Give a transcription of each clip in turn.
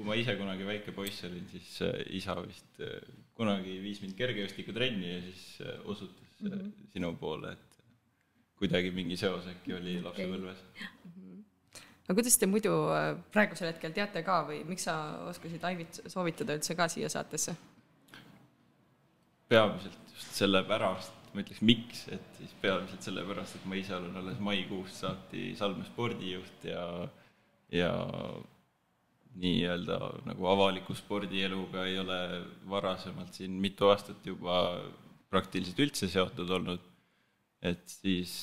kui ma ise kunagi väike poiss olin, siis isa vist kunagi viis mind kergejõustiku trenni ja siis osutas sinu poole, et kuidagi mingi seos äkki oli lapsepõlves. Aga kuidas te muidu praegusel hetkel teate ka või miks sa oskasid Aivit soovitada üldse ka siia saatesse? Peamiselt just selle pärast, ma ütleks miks, et siis peamiselt selle pärast, et ma ise olen alles maikuust saati Salme spordijuht ja nii-öelda nagu avaliku spordieluga ei ole varasemalt siin mitu aastat juba praktiliselt üldse seotud olnud. Et siis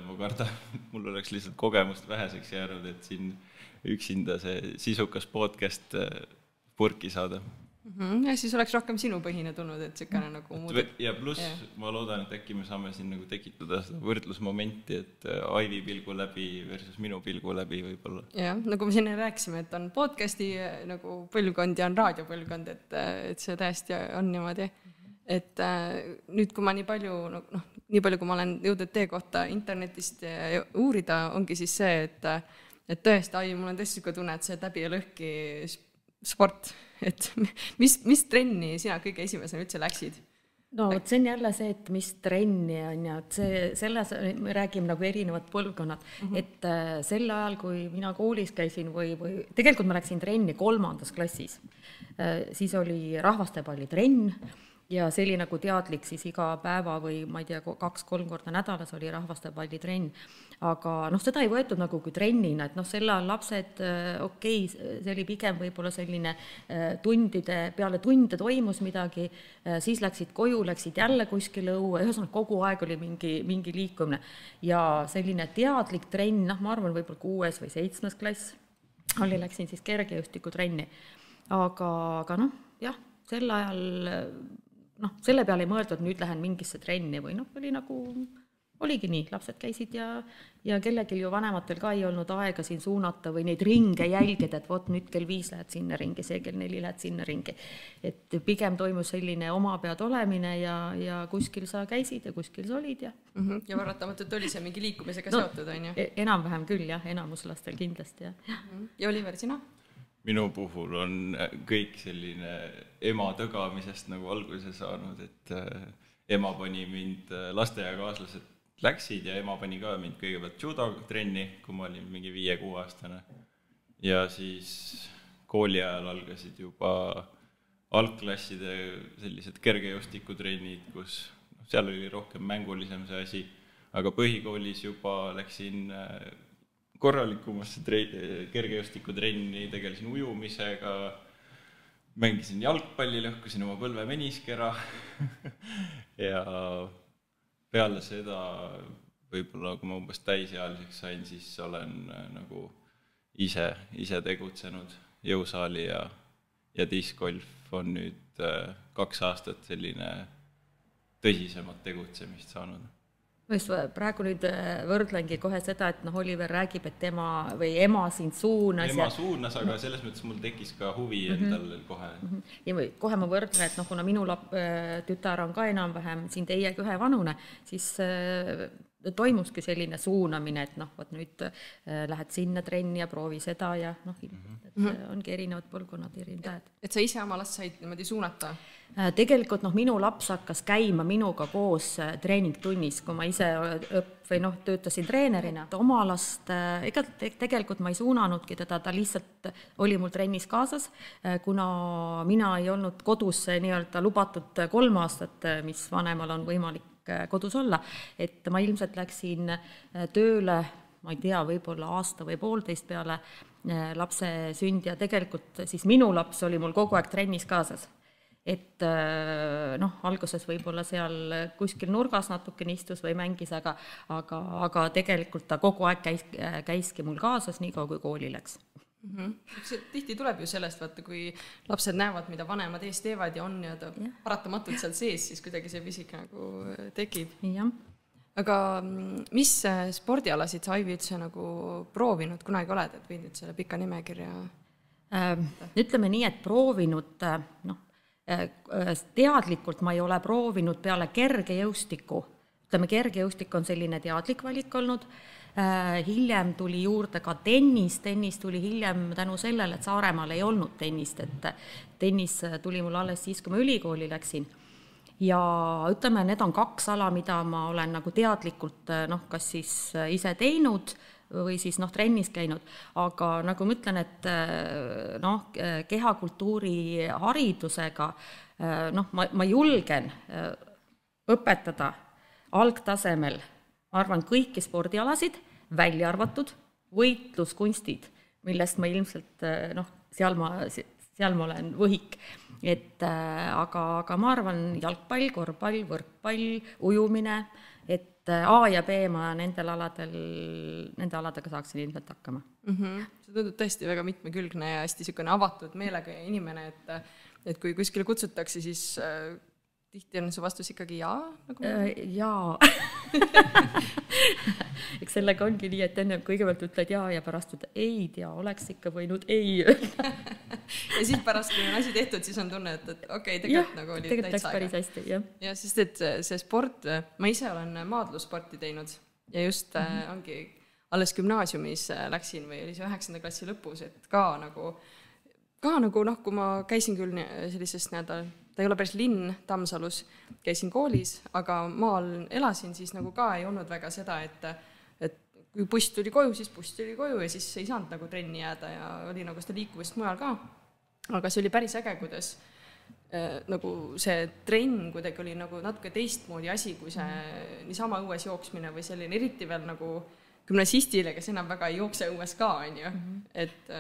ma kardan, mul oleks lihtsalt kogemust väheseks jäänud, et siin üksinda see sisukas podcast purki saada. Ja siis oleks rohkem sinu põhine tulnud, et sükane nagu muud. Ja pluss ma loodan, et äkki me saame siin nagu tekitada seda võrdlusmomenti, et Aivi pilgu läbi versus minu pilgu läbi võib-olla. Ja, nagu me siin rääkisime, et on podcasti nagu põlvkond ja on raadiopõlvkond, et see täiesti on niimoodi. Et nüüd, kui ma nii palju, kui ma olen jõudnud teie kohta internetist uurida, ongi siis see, et tõesti, mul on tõesti tunne, et see läbi ja lõhki sport, et mis trenni sina kõige esimesena üldse läksid? No, see on jälle see, et mis trenni on ja selles me räägime nagu erinevad põlvkonnad, et sel ajal, kui mina koolis käisin või tegelikult ma läksin trenni 3. klassis, siis oli rahvastepalli trenn, ja see oli nagu teadlik siis iga päeva või ma ei tea, 2-3 korda nädalas oli rahvastepalli trenn. Aga seda ei võetud nagu kui trennina, et selle lapsed, see oli pigem võib-olla selline peale tunde toimus midagi, siis läksid koju, läksid jälle kuskile õue, ühesõnaga kogu aeg oli mingi liikumine. Ja selline teadlik trenn, ma arvan võib-olla 6. või 7. klass, läksin siis kergejõustiku trenni. Aga jah, sel ajal selle peale ei mõeldud, nüüd lähen mingisse trenni või oli nagu, oligi nii, lapsed käisid ja kellelgi ju vanematel ka ei olnud aega siin suunata või neid ringe jälgida, et nüüd kell 5 lähed sinna ringi, see kell 4 lähed sinna ringi. Et pigem toimus selline oma pead olemine ja kuskil sa käisid ja kuskil sa olid. Ja varatamatult oli see mingi liikumisega seotud, on ju? Enam-vähem küll, jah, enamuslastel kindlasti. Ja Oliver, sina? Minu puhul on kõik selline ema tõgamisest nagu alguse saanud, et ema pani mind, lasteaiakaaslased läksid ja ema pani ka mind kõigepealt judo trenni, kui ma olin mingi 5-6 aastane. Ja siis kooli ajal algasid juba algklasside sellised kergejõustikutrennid, kus seal oli rohkem mängulisem see asi, aga põhikoolis juba läksin korralikumasse kergejõustikutrenni, tegelesin ujumisega, mängisin jalgpalli, lõhkusin oma põlve meniskera ja peale seda võib-olla, kui ma umbes täisealiseks sain, siis olen nagu ise tegutsenud jõusaali ja discgolf on nüüd 2 aastat selline tõsisemat tegutsemist saanud. Ma just praegu nüüd võrdlengi kohe seda, et Oliver räägib, et ema sind suunas. Ema suunas, aga selles mõttes mul tekkis ka huvi endal kohe. Ja kohe ma võrdlen, et kuna minu tütar on ka enam-vähem siin teiega ühe vanune, siis toimuski selline suunamine, et nüüd lähed sinna trenni ja proovi seda ja ongi erinevad põlvkonnad, erinevad. Et sa ise oma last said niimoodi suunata? Tegelikult minu laps hakkas käima minuga koos treeningtunnis, kui ma ise töötasin treenerina. Oma last, tegelikult ma ei suunanudki teda, ta lihtsalt oli mul trennis kaasas, kuna mina ei olnud kodus nii-öelda lubatud 3 aastat, mis vanemal on võimalik kodus olla, et ma ilmselt läksin tööle, ma ei tea, võib-olla aasta või 1,5 peale lapse sündi ja tegelikult siis minu laps oli mul kogu aeg trennis kaasas. Et alguses võib-olla seal kuskil nurgas natukene istus või mängis, aga tegelikult ta kogu aeg käiski mul kaasas nii kaua, kui kooli läks. See tihti tuleb ju sellest, vaata, kui lapsed näevad, mida vanemad ees teevad ja on paratamatult seal sees, siis kuidagi see pisik nagu tekib. Ja. Aga mis spordialasid sa Aivi üldse nagu proovinud kunagi oled, et võid nüüd selle pika nimekirja? Ütleme nii, et proovinud, teadlikult ma ei ole proovinud peale kergejõustiku. Ütleme, kergejõustik on selline teadlik valik olnud. hiljem tuli juurde ka tennis tuli hiljem tänu sellele, et Saaremaal ei olnud tennist, et tennis tuli mul alles siis, kui ma ülikooli läksin. Ja ütleme, need on 2 ala, mida ma olen nagu teadlikult kas siis ise teinud või siis trennis käinud, aga nagu ma ütlen, et kehakultuuri haridusega ma julgen õpetada algtasemel, ma arvan, kõiki spordialasid, välja arvatud võitluskunstid, millest ma ilmselt seal ma olen võhik. Aga ma arvan, jalgpall, korvpall, võrkpall, ujumine, et A ja B ma nende aladega saaksin ilmselt hakkama. See tundub tõesti väga mitmekülgne ja hästi niisugune avatud meelega inimene, et kui kuskile kutsutakse, siis tihti on su vastus ikkagi jaa? Jaa. Eks sellega ongi nii, et enne kõigepealt ütled jaa ja pärast ütled ei tea, oleks ikka võinud ei. Ja siis pärast, kui on asi tehtud, siis on tunne, et okei, tegelikult nagu oli täitsa päris hästi, jah. Ja sest, et see sport, ma ise olen maadlussporti teinud ja just ongi alles gümnaasiumis läksin või oli see 9. klassi lõpus, et ka nagu kui ma käisin küll sellises ta ei ole päris linn Tammsalus, käisin koolis, aga maal elasin, siis nagu ka ei olnud väga seda, et kui buss tuli koju, siis buss tuli koju ja siis ei saanud nagu trenni jääda ja oli nagu seda liikuvist mujal ka. Aga see oli päris äge, kuidas nagu see trenn kuidagi oli nagu natuke teistmoodi asi, kui see niisama õues jooksmine või selline eriti veel nagu gümnasistile, kes enam väga ei jookse õues ka, on ju, et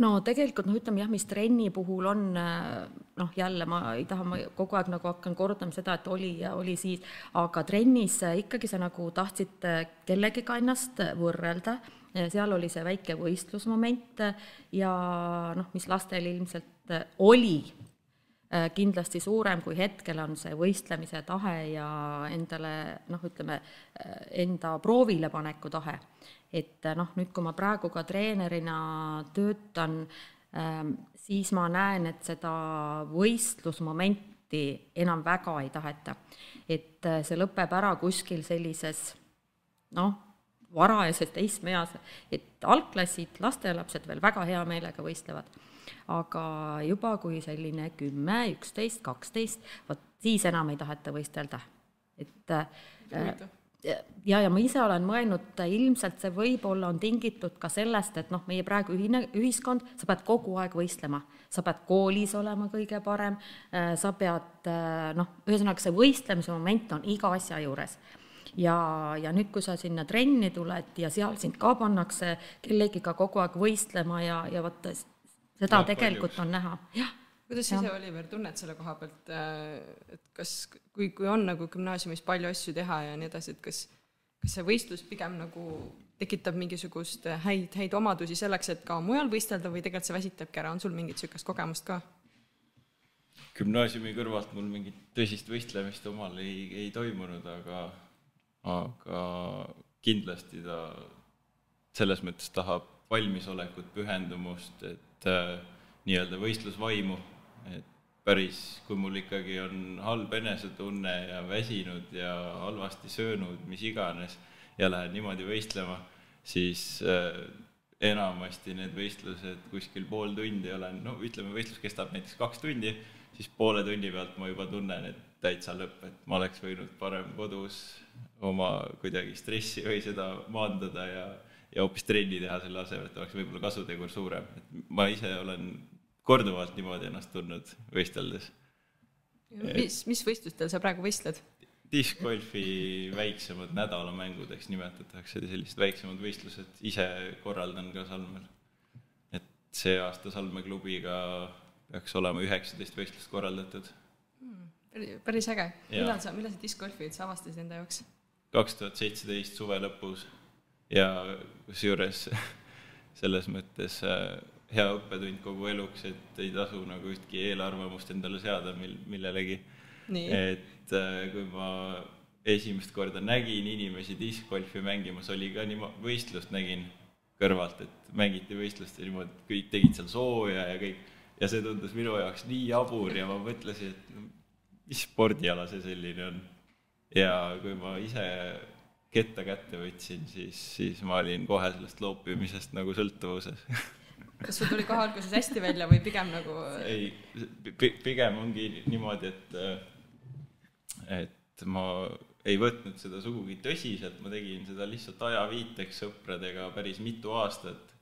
no tegelikult ütleme jah, mis trenni puhul on, jälle ma ei taha, ma kogu aeg nagu hakkan kordama seda, et oli ja oli siis, aga trennis ikkagi sa nagu tahtsid kellegiga ennast võrrelda, seal oli see väike võistlusmoment ja mis lastel ilmselt oli kindlasti suurem, kui hetkel on see võistlemise tahe ja endale, ütleme, enda proovile paneku tahe. Et nüüd, kui ma praegu ka treenerina töötan, siis ma näen, et seda võistlusmomenti enam väga ei taheta. Et see lõpeb ära kuskil sellises, varajases teismeas, et algklassid, lastelapsed veel väga hea meelega võistlevad. Aga juba kui selline 10, 11, 12, siis enam ei taheta võistelda. Et ja ma ise olen mõelnud, ilmselt see võib-olla on tingitud ka sellest, et meie praegu ühiskond, sa pead kogu aeg võistlema, sa pead koolis olema kõige parem, sa pead, ühesõnaga see võistlemise moment on iga asja juures. Ja nüüd, kui sa sinna trenni tuled ja seal sind ka pannakse kellegiga kogu aeg võistlema ja vaata, seda tegelikult on näha. Kuidas ise, Oliver, tunned selle koha pealt, et kas, kui on nagu gümnaasiumis palju asju teha ja nii edasi, et kas see võistlus pigem nagu tekitab mingisugust häid omadusi selleks, et ka mujal võistelda või tegelikult see väsitabki ära, on sul mingit sükast kogemust ka? Gümnaasiumi kõrvalt mul mingit tõsist võistlemist omal ei toimunud, aga kindlasti ta selles mõttes tahab valmisolekut, pühendumust, et nii-öelda võistlusvaimu, et päris, kui mul ikkagi on halb enesetunne ja väsinud ja halvasti söönud, mis iganes, ja lähen niimoodi võistlema, siis enamasti need võistlused kuskil pool tundi olen, ütleme, võistlus kestab näiteks 2 tundi, siis poole tunni pealt ma juba tunnen, et täitsa lõpp, et ma oleks võinud parem kodus oma kuidagi stressi või seda maandada ja hoopis trenni teha selle asemel, et oleks võib-olla kasutegur suurem. Et ma ise olen korduvalt niimoodi ennast tundnud võisteldes. Mis võistlustel sa praegu võistled? Discgolfi väiksemad nädalamängudeks nimetatakse sellised väiksemad võistlused. Ise korraldan ka Salmel. Et see aasta Salme klubiga peaks olema 19 võistlust korraldatud. Päris äge. Millal sa discgolfi üldse avastasid enda jaoks? 2017 suve lõpus ja kusjuures selles mõttes hea õppetund kogu eluks, et ei tasu nagu ühtki eelarvamust endale seada millelegi. Nii. Et kui ma esimest korda nägin inimesi discgolfi mängimas, oli ka võistlust nägin kõrvalt, et mängiti võistlust ja niimoodi, kõik tegid seal sooja ja kõik. Ja see tundus minu jaoks nii jabur ja ma mõtlesin, et mis spordiala see selline on. Ja kui ma ise ketta kätte võtsin, siis ma olin kohe sellest loopimisest nagu sõltuvuses. Kas sul tuli kohe alguses hästi välja või pigem nagu... Ei, pigem ongi niimoodi, et ma ei võtnud seda sugugi tõsiselt, ma tegin seda lihtsalt ajaviiteks sõpradega päris mitu aastat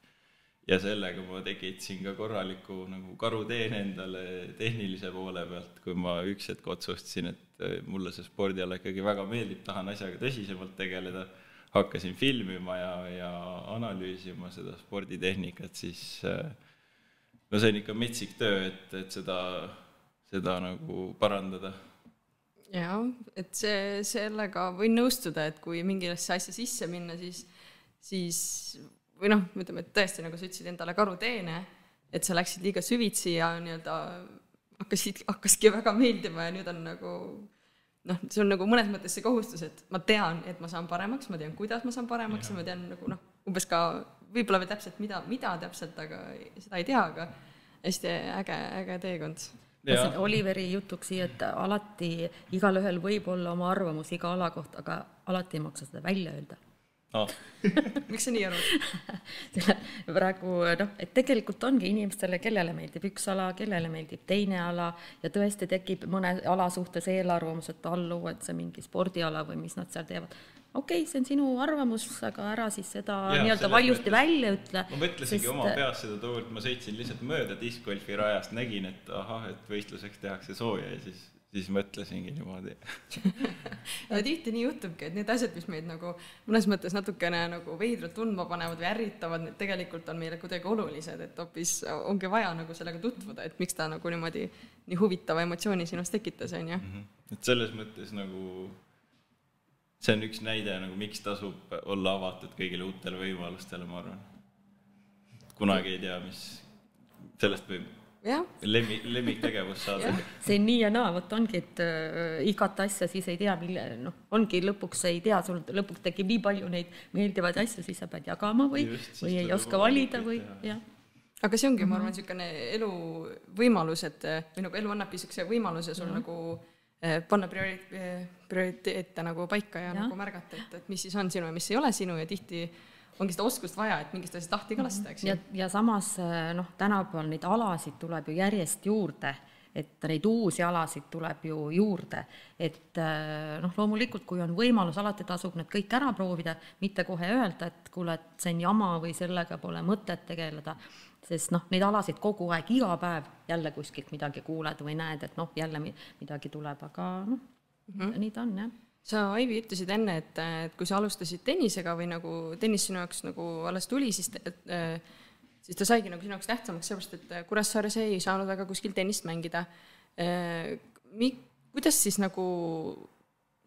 ja sellega ma tekitasin ka korraliku nagu karuteen endale tehnilise poole pealt, kui ma üks hetk otsustasin, et mulle see spordiala ikkagi väga meeldib, tahan asjaga tõsisemalt tegeleda, hakkasin filmima ja analüüsima seda sporditehnikat, siis no see on ikka metsik töö, et seda nagu parandada. Jaa, et sellega võin nõustuda, et kui mingisse asja sisse minna, siis või noh, ütleme, et tõesti nagu sa ütlesid endale karuteene, et sa läksid liiga süvitsi ja nii-öelda hakkaski väga meeldima ja nüüd on nagu noh, see on nagu mõnes mõttes see kohustus, et ma tean, et ma saan paremaks, ma tean, kuidas ma saan paremaks ja ma tean nagu noh, umbes ka võib-olla veel täpselt mida täpselt, aga seda ei tea, aga hästi äge teekond. Oliveri jutuks siia, et alati igalühel võib olla oma arvamus iga ala kohta, aga alati ei maksa seda välja öelda. Miks sa nii arvad? Praegu, et tegelikult ongi inimestele, kellele meeldib üks ala, kellele meeldib teine ala ja tõesti tekib mõne ala suhtes eelarvamus, et allu, et see mingi spordiala või mis nad seal teevad. Okei, see on sinu arvamus, aga ära siis seda nii-öelda valjusti välja ütle. Ma mõtlesingi oma peas seda tool, et ma sõitsin lihtsalt mööda diskgolfi rajast, nägin, et et võistluseks tehakse sooja ja siis mõtlesingi niimoodi. Ja tihti nii juhtubki, et need asjad, mis meid nagu mõnes mõttes natukene nagu veidralt tundma panevad või ärritavad, need tegelikult on meile kuidagi olulised, et hoopis ongi vaja nagu sellega tutvuda, et miks ta nagu niimoodi nii huvitava emotsiooni sinust tekitas, on ju? Et selles mõttes nagu see on üks näide, nagu miks tasub olla avatud kõigile uutele võimalustele, ma arvan. Kunagi ei tea, mis sellest võib lemmiktegevus saada. See on nii ja naa, võt ongi, et igat asja siis ei tea, ongi lõpuks ei tea, sul lõpuks tekib nii palju neid meeldivaid asju, siis sa pead jagama või ei oska valida või jah. Aga see ongi, ma arvan, niisugune elu võimalus, või nagu elu annab niisuguse võimaluse sul nagu panna prioriteete nagu paika ja nagu märgata, et mis siis on sinu ja mis ei ole sinu ja tihti ongi seda oskust vaja, et mingist asjast lahti ka lasta, eks. Ja samas tänapäeval neid alasid tuleb ju järjest juurde, et neid uusi alasid tuleb ju juurde, et loomulikult, kui on võimalus, alati tasub need kõik ära proovida, mitte kohe öelda, et kuule, et see on jama või sellega pole mõtet tegeleda, sest neid alasid kogu aeg, iga päev jälle kuskilt midagi kuuled või näed, et jälle midagi tuleb, aga nii ta on, jah. Sa, Aivi, ütlesid enne, et kui sa alustasid tennisega või nagu tennis sinu jaoks nagu alles tuli, siis ta saigi nagu sinu jaoks tähtsamaks, seepärast, et Kuressaares ei saanud väga kuskil tennist mängida. Kuidas siis nagu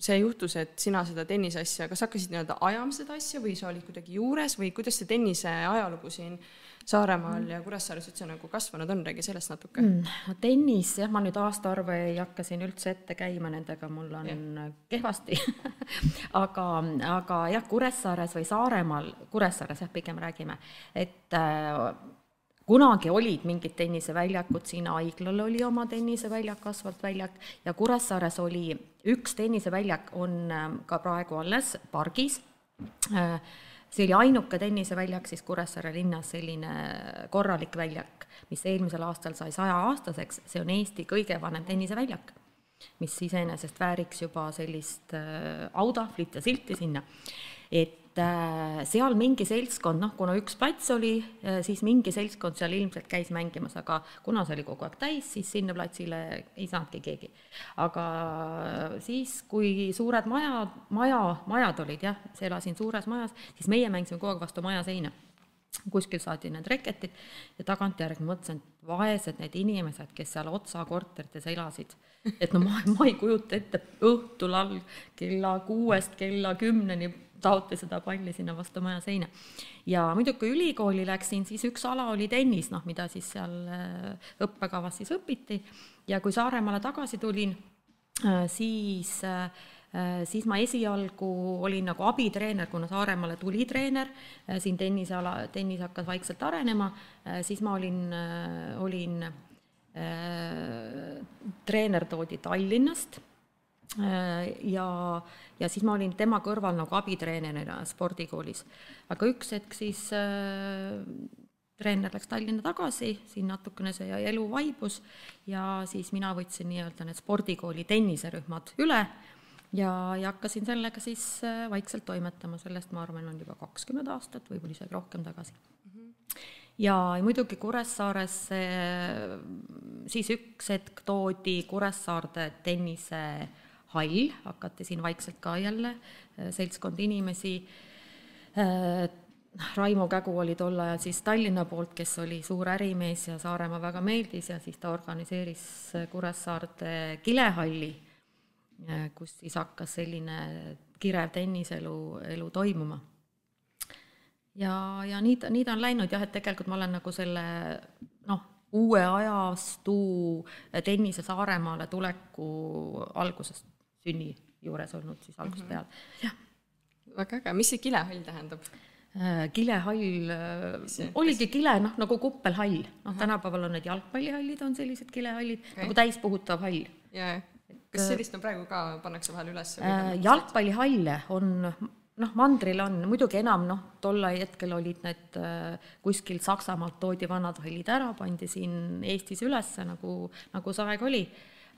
see juhtus, et sina seda tennisasja, kas hakkasid nii-öelda ajama seda asja või sa olid kuidagi juures või kuidas see tennise ajalugu siin Saaremaal ja Kuressaares üldse nagu kasvanud on, räägi sellest natuke? Tennis, jah, ma nüüd aastaarve ei hakkasin üldse ette käima, nendega mul on kehvasti, aga jah, Kuressaares või Saaremaal, Kuressaares jah, pigem räägime, et kunagi olid mingid tenniseväljakud, siin Aiglal oli oma tenniseväljak, asfaltväljak ja Kuressaares oli üks tenniseväljak, on ka praegu alles pargis. See oli ainuke tenniseväljak siis Kuressaare linnas, selline korralik väljak, mis eelmisel aastal sai 100-aastaseks, see on Eesti kõige vanem tenniseväljak, mis iseenesest vääriks juba sellist autahvlit ja silti sinna. Et seal mingi seltskond, kuna üks plats oli, siis mingi seltskond seal ilmselt käis mängimas, aga kuna see oli kogu aeg täis, siis sinna platsile ei saanudki keegi. Aga siis, kui suured majad olid, jah, see elasin suures majas, siis meie mängisime kogu aeg vastu maja seina. Kuskil saadi need reketid ja tagantjärg mõtlesin, et vaesed need inimesed, kes seal otsa korterites elasid, et ma ei kujuta ette õhtul all kella 6 kella 10 taoti seda palli sinna vastu maja seina. Ja muidugi kui ülikooli läksin, siis üks ala oli tennis, mida siis seal õppekavas siis õpiti. Ja kui Saaremaale tagasi tulin, siis ma esialgu olin nagu abitreener, kuna Saaremaale tuli treener, siin tennis hakkas vaikselt arenema, siis ma olin treener toodi Tallinnast ja siis ma olin tema kõrval nagu abitreenerina spordikoolis. Aga üks hetk siis treener läks Tallinna tagasi, siin natukene see elu vaibus ja siis mina võtsin nii-öelda need spordikooli tenniserühmad üle ja hakkasin sellega siis vaikselt toimetama, sellest ma arvan on juba 20 aastat, võib-olla isegi rohkem tagasi. Ja muidugi Kuressaares siis üks hetk toodi Kuressaarde tennisehall, hakati siin vaikselt ka jälle seltskond inimesi. Raimo Kägu oli tol ajal siis Tallinna poolt, kes oli suur ärimees ja Saaremaa väga meeldis ja siis ta organiseeris Kuressaarde kilehalli, kus siis hakkas selline kirev tenniselu toimuma. Ja nii ta on läinud jah, et tegelikult ma olen nagu selle uue ajastu tennise Saaremaale tuleku algusest sünni juures olnud siis algusest peale. Jah. Väga äge, mis see kilehall tähendab? Kilehall oligi kile, nagu kuppelhall. Tänapäeval on need jalgpallihallid, on sellised kilehallid, nagu täispuhutav hall. Ja. Kas sellist on praegu ka pannakse vahel üles? Jalgpallihalle on, mandril on, muidugi enam, tolle hetkel olid need kuskil Saksamaalt toodi vanad hallid ära, pandi siin Eestis üles, nagu see aeg oli.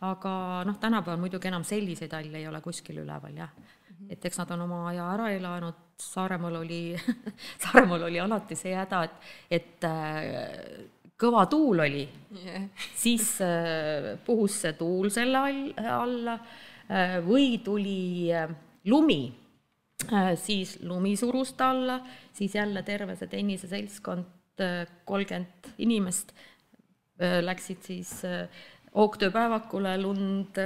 Aga tänapäeval muidugi enam selliseid halle ei ole kuskil üleval, jah. Et eks nad on oma aja ära elanud, Saaremaal oli alati see häda, et kõva tuul oli, siis puhus see tuul selle alla või tuli lumi, siis lumi surust alla, siis jälle terve see tennise seltskond, 30 inimest läksid siis hoogtööpäevakule lund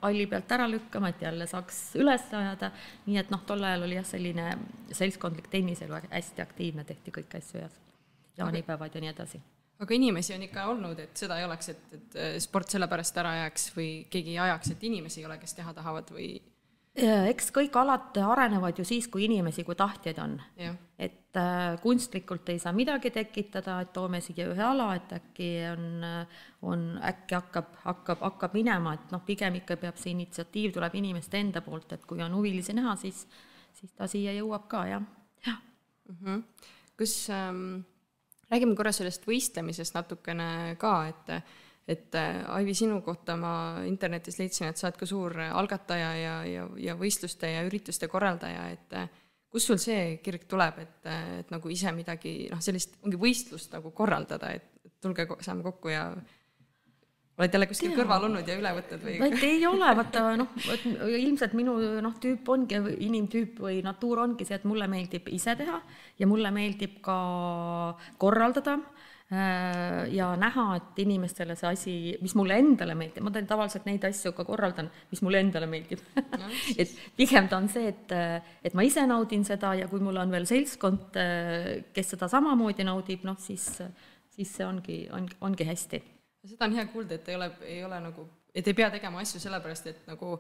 halli pealt ära lükkama, et jälle saaks üles ajada, nii et tol ajal oli jah selline seltskondlik tenniselu hästi aktiivne, tehti kõik asju ja jaanipäevad ja nii edasi. Aga inimesi on ikka olnud, et seda ei oleks, et sport sellepärast ära jääks või keegi ajaks, et inimesi ei ole, kes teha tahavad või? Eks kõik alad arenevad ju siis, kui inimesi, kui tahtjaid on. Ja. Et kunstlikult ei saa midagi tekitada, et toome siia ühe ala, et äkki hakkab minema, et pigem ikka peab see initsiatiiv tuleb inimeste enda poolt, et kui on huvilisi näha, siis ta siia jõuab ka, jah. Kus räägime korra sellest võistlemisest natukene ka, et Aivi, sinu kohta ma internetis leidsin, et sa oled ka suur algataja ja võistluste ja ürituste korraldaja, et kus sul see kirg tuleb, et nagu ise midagi, sellist ongi võistlust nagu korraldada, et tulge saame kokku ja oled jälle kuskil kõrval olnud ja üle võtted või? Ei ole, vaata, ilmselt minu tüüp ongi, inimtüüp või natuur ongi see, et mulle meeldib ise teha ja mulle meeldib ka korraldada ja näha, et inimestele see asi, mis mulle endale meeldib, ma teen tavaliselt neid asju ka korraldan, mis mulle endale meeldib. Et pigem ta on see, et ma ise naudin seda ja kui mul on veel seltskond, kes seda samamoodi naudib, siis see ongi hästi. Seda on hea kuulda, et ei ole nagu, et ei pea tegema asju sellepärast, et nagu,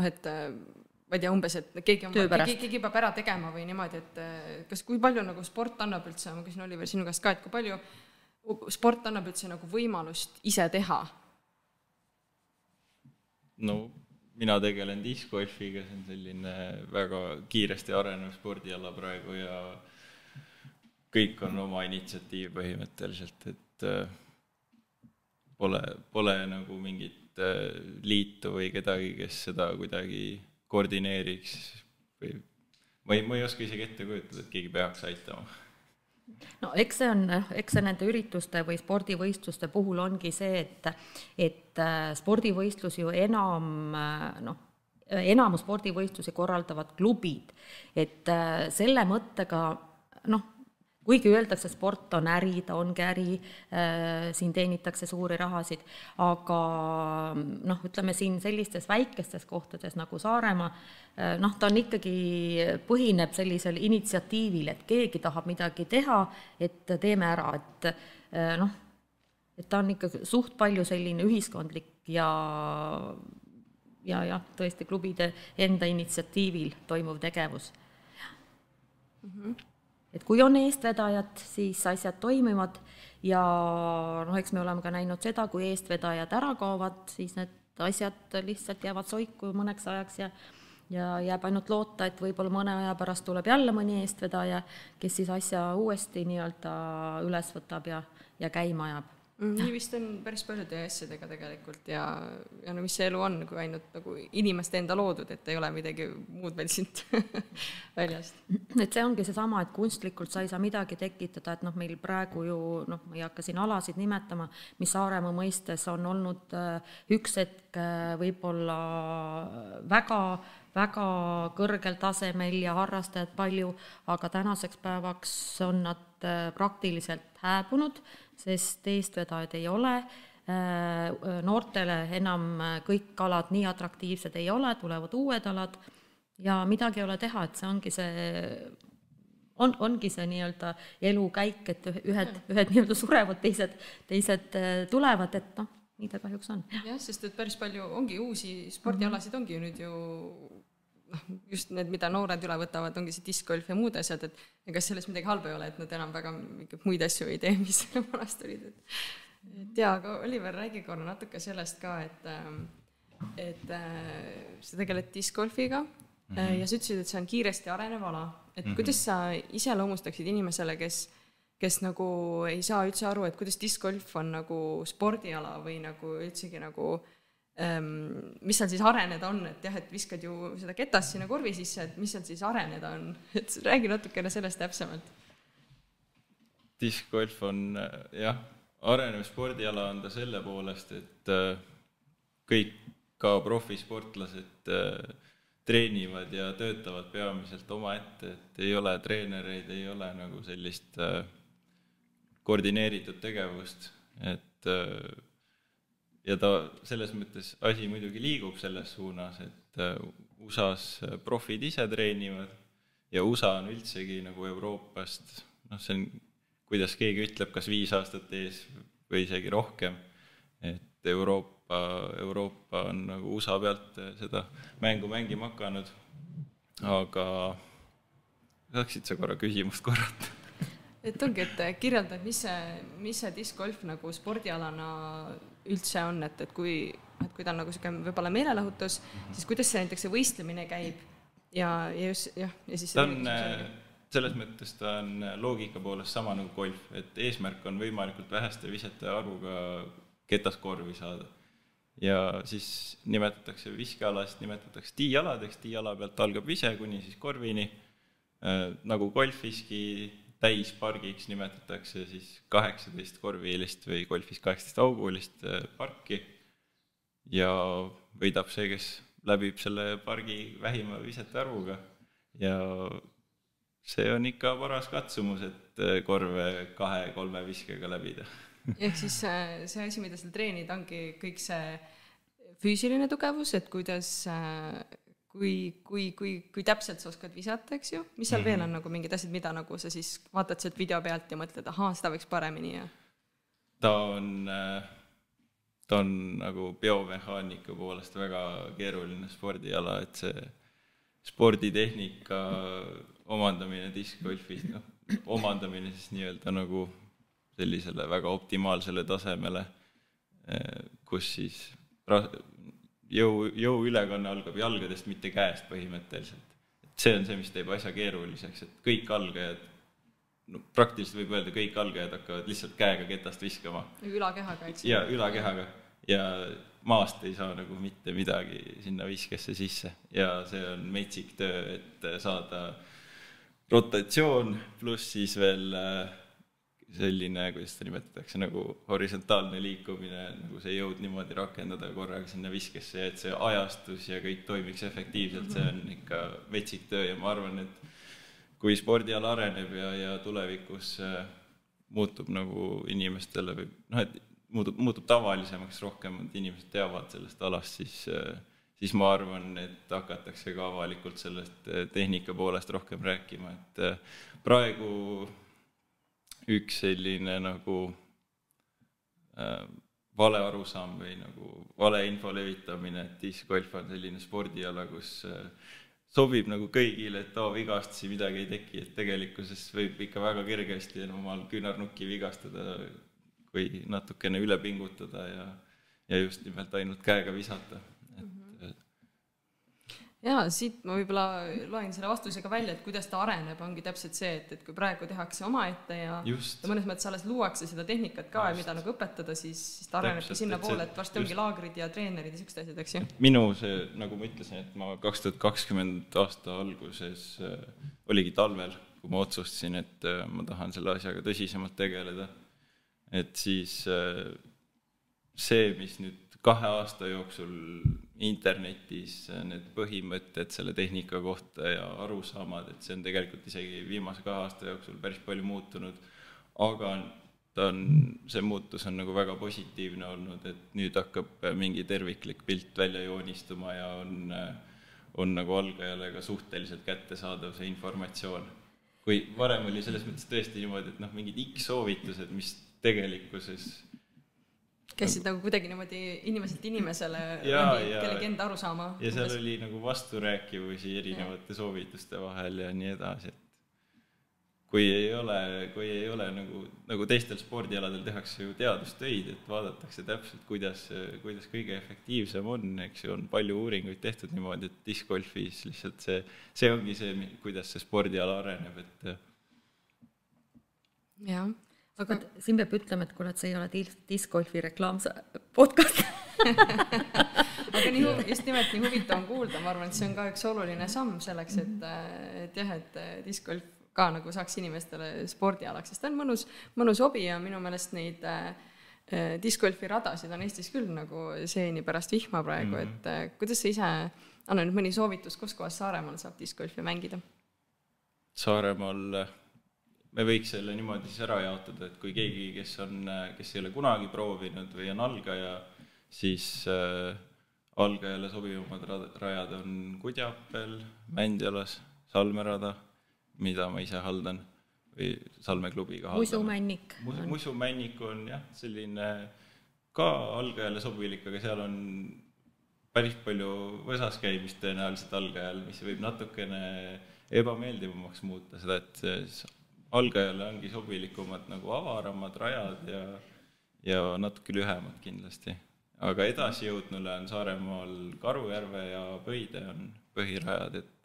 et ma ei tea umbes, et keegi peab ära tegema või niimoodi, et kui palju nagu sport annab üldse, ma küsin Oliver sinu käest ka, et kui palju sport annab üldse nagu võimalust ise teha? Mina tegelen discgolfiga, see on selline väga kiiresti arenev spordiala praegu ja kõik on oma initsiatiiv põhimõtteliselt, et pole nagu mingit liitu või kedagi, kes seda kuidagi koordineeriks või ma ei oska isegi ette kujutada, et keegi peaks aitama. Eks see nende ürituste või spordivõistluste puhul ongi see, et spordivõistlus ju enamus spordivõistlusi korraldavad klubid, et selle mõttega, kuigi öeldakse, sport on äri, ta ongi äri, siin teenitakse suuri rahasid, aga ütleme siin sellistes väikestes kohtades nagu Saaremaa, ta on ikkagi, põhineb sellisel initsiatiivil, et keegi tahab midagi teha, et teeme ära, et ta on ikka suht palju selline ühiskondlik ja tõesti klubide enda initsiatiivil toimuv tegevus. Et kui on eestvedajad, siis asjad toimivad ja eks me oleme ka näinud seda, kui eestvedajad ära kaovad, siis need asjad lihtsalt jäävad soiku mõneks ajaks ja jääb ainult loota, et võib-olla mõne aja pärast tuleb jälle mõni eestvedaja, kes siis asja uuesti nii-öelda üles võtab ja käima ajab. Nii vist on päris paljude asjadega tegelikult ja no mis see elu on, kui ainult nagu inimeste enda loodud, et ei ole midagi muud veel siit väljast. Et see ongi seesama, et kunstlikult sa ei saa midagi tekitada, et meil praegu ju, ma ei hakka siin alasid nimetama, mis Saaremaa mõistes on olnud üks hetk võib-olla väga kõrgel tasemel ja harrastajad palju, aga tänaseks päevaks on nad praktiliselt hääbunud, sest eestvedajad ei ole, noortele enam kõik alad nii atraktiivsed ei ole, tulevad uued alad ja midagi ei ole teha, et see ongi see nii-öelda elukäik, et ühed nii-öelda surevad, teised tulevad, et nii ta kahjuks on. Jah, sest et päris palju ongi uusi spordialasid, ongi ju nüüd ju just need, mida noored üle võtavad, ongi see discgolf ja muud asjad, et ega selles midagi halba ei ole, et nad enam väga muid asju ei tee, mis vanast olid. Et jaa, aga Oliver, räägi korra natuke sellest ka, et sa tegeled discgolfiga ja sa ütlesid, et see on kiiresti arenev ala. Et kuidas sa ise loomustaksid inimesele, kes nagu ei saa üldse aru, et kuidas discgolf on nagu spordiala või nagu üldsegi nagu mis seal siis areneda on, et jah, et viskad ju seda ketast sinna korvi sisse, et mis seal siis areneda on, et räägi natukene sellest täpsemalt. Discgolf on arenev spordiala on ta selle poolest, et kõik ka profisportlased treenivad ja töötavad peamiselt omaette, et ei ole treenereid, ei ole nagu sellist koordineeritud tegevust, et ja ta selles mõttes asi muidugi liigub selles suunas, et USA-s profid ise treenivad ja USA on üldsegi nagu Euroopast, see on, kuidas keegi ütleb, kas 5 aastat ees või isegi rohkem, et Euroopa on nagu USA pealt seda mängu mängima hakanud, aga saaksid sa korra küsimust korrata? Et ongi, et kirjeldad, mis see discgolf nagu spordialana üldse on, et kui ta on nagu võib-olla meelelahutus, siis kuidas see näiteks see võistlemine käib ja siis ta on, selles mõttes ta on loogika poolest sama nagu golf, et eesmärk on võimalikult väheste visete arvuga ketaskorvi saada ja siis nimetatakse viskealast, nimetatakse tiialadeks, tiiala pealt algab vise kuni siis korvini, nagu golfiski täispargiks nimetatakse siis 18 korviilist või golfis 18 augulist parki ja võidab see, kes läbib selle pargi vähima visete arvuga ja see on ikka paras katsumus, et korve 2-3 viskega läbida. Ehk siis see asi, mida sa treenid, ongi kõik see füüsiline tugevus, et kuidas kui täpselt sa oskad visata, eks ju, mis seal veel on nagu mingid asjad, mida nagu sa siis vaatad sealt video pealt ja mõtled, seda võiks paremini ja ta on nagu biomehaanika poolest väga keeruline spordiala, et see sporditehnika omandamine discgolfis, omandamine siis nii-öelda nagu sellisele väga optimaalsele tasemele, kus siis jõuülekanne algab jalgadest, mitte käest põhimõtteliselt. See on see, mis teeb asja keeruliseks, et kõik algajad, praktiliselt võib öelda, kõik algajad hakkavad lihtsalt käega ketast viskama. Ülakehaga, eks? Ja ülakehaga. Ja maast ei saa nagu mitte midagi sinna viskesse sisse. Ja see on metsik töö, et saada rotatsioon pluss siis veel selline, kuidas seda nimetatakse, nagu horisontaalne liikumine, nagu see jõud niimoodi rakendada korraga sinna viskesse ja et see ajastus ja kõik toimiks efektiivselt, see on ikka metsik töö ja ma arvan, et kui spordiala areneb ja tulevikus muutub nagu inimestele või et muutub tavalisemaks rohkem, et inimesed teavad sellest alast, siis ma arvan, et hakatakse ka avalikult sellest tehnika poolest rohkem rääkima, et praegu üks selline nagu vale arusaam või nagu vale info levitamine, et discgolf on selline spordiala, kus sobib nagu kõigile, et vigastusi midagi ei teki, et tegelikkuses võib ikka väga kergesti omal küünarnukki vigastada, kui natukene üle pingutada ja just nimelt ainult käega visata. Ja siit ma võib-olla loen selle vastusega välja, et kuidas ta areneb, ongi täpselt see, et kui praegu tehakse omaette ja mõnes mõttes alles luuakse seda tehnikat ka, mida nagu õpetada, siis ta arenebki sinna poole, et varsti ongi laagrid ja treenerid ja siuksed asjad, eks ju? Minu see, nagu ma ütlesin, et ma 2020 aasta alguses oligi talvel, kui ma otsustasin, et ma tahan selle asjaga tõsisemalt tegeleda. Et siis see, mis nüüd 2 aasta jooksul internetis need põhimõtted selle tehnika kohta ja arusaamad, et see on tegelikult isegi viimase 2 aasta jooksul päris palju muutunud, aga see muutus on nagu väga positiivne olnud, et nüüd hakkab mingi terviklik pilt välja joonistuma ja on nagu algajale ka suhteliselt kättesaadav see informatsioon. Kui varem oli selles mõttes tõesti niimoodi, et mingid X-soovitused, mis tegelikkuses käisid nagu kuidagi niimoodi inimeselt inimesele kellegi enda aru saama. Ja seal oli nagu vasturääkivusi erinevate soovituste vahel ja nii edasi. Kui ei ole nagu teistel spordialadel tehakse ju teadustöid, et vaadatakse täpselt, kuidas kõige efektiivsem on, eks ju, on palju uuringuid tehtud niimoodi, et discgolfis lihtsalt see ongi see, kuidas see spordiala areneb, et jah. Aga siin peab ütlema, et kuule, et see ei ole discgolfi reklaamse podcast. Aga just nimelt nii huvitav on kuulda, ma arvan, et see on ka üks oluline samm selleks, et discgolf ka nagu saaks inimestele spordialaks, sest ta on mõnus hobi ja minu meelest neid discgolfi radasid on Eestis küll nagu seeni pärast vihma praegu, et kuidas sa ise, anna nüüd mõni soovitus, kus kohas Saaremaal saab discgolfi mängida? Saaremaal me võiks selle niimoodi siis ära jaotada, et kui keegi, kes ei ole kunagi proovinud või on algaja, siis algajale sobivamad rajad on Kudjapel, Mändjalas, Salmerada, mida ma ise haldan, või Salmeklubiga haldan. Musumännik on jah, selline ka algajale sobilik, aga seal on päris palju võsas käimist tõenäoliselt algajal, mis võib natukene ebameeldivamaks muuta seda, et algajale ongi sobilikumad nagu avaramad rajad ja natuke lühemad kindlasti. Aga edasi jõudnule on Saaremaal Karujärve ja Pöide on põhirajad, et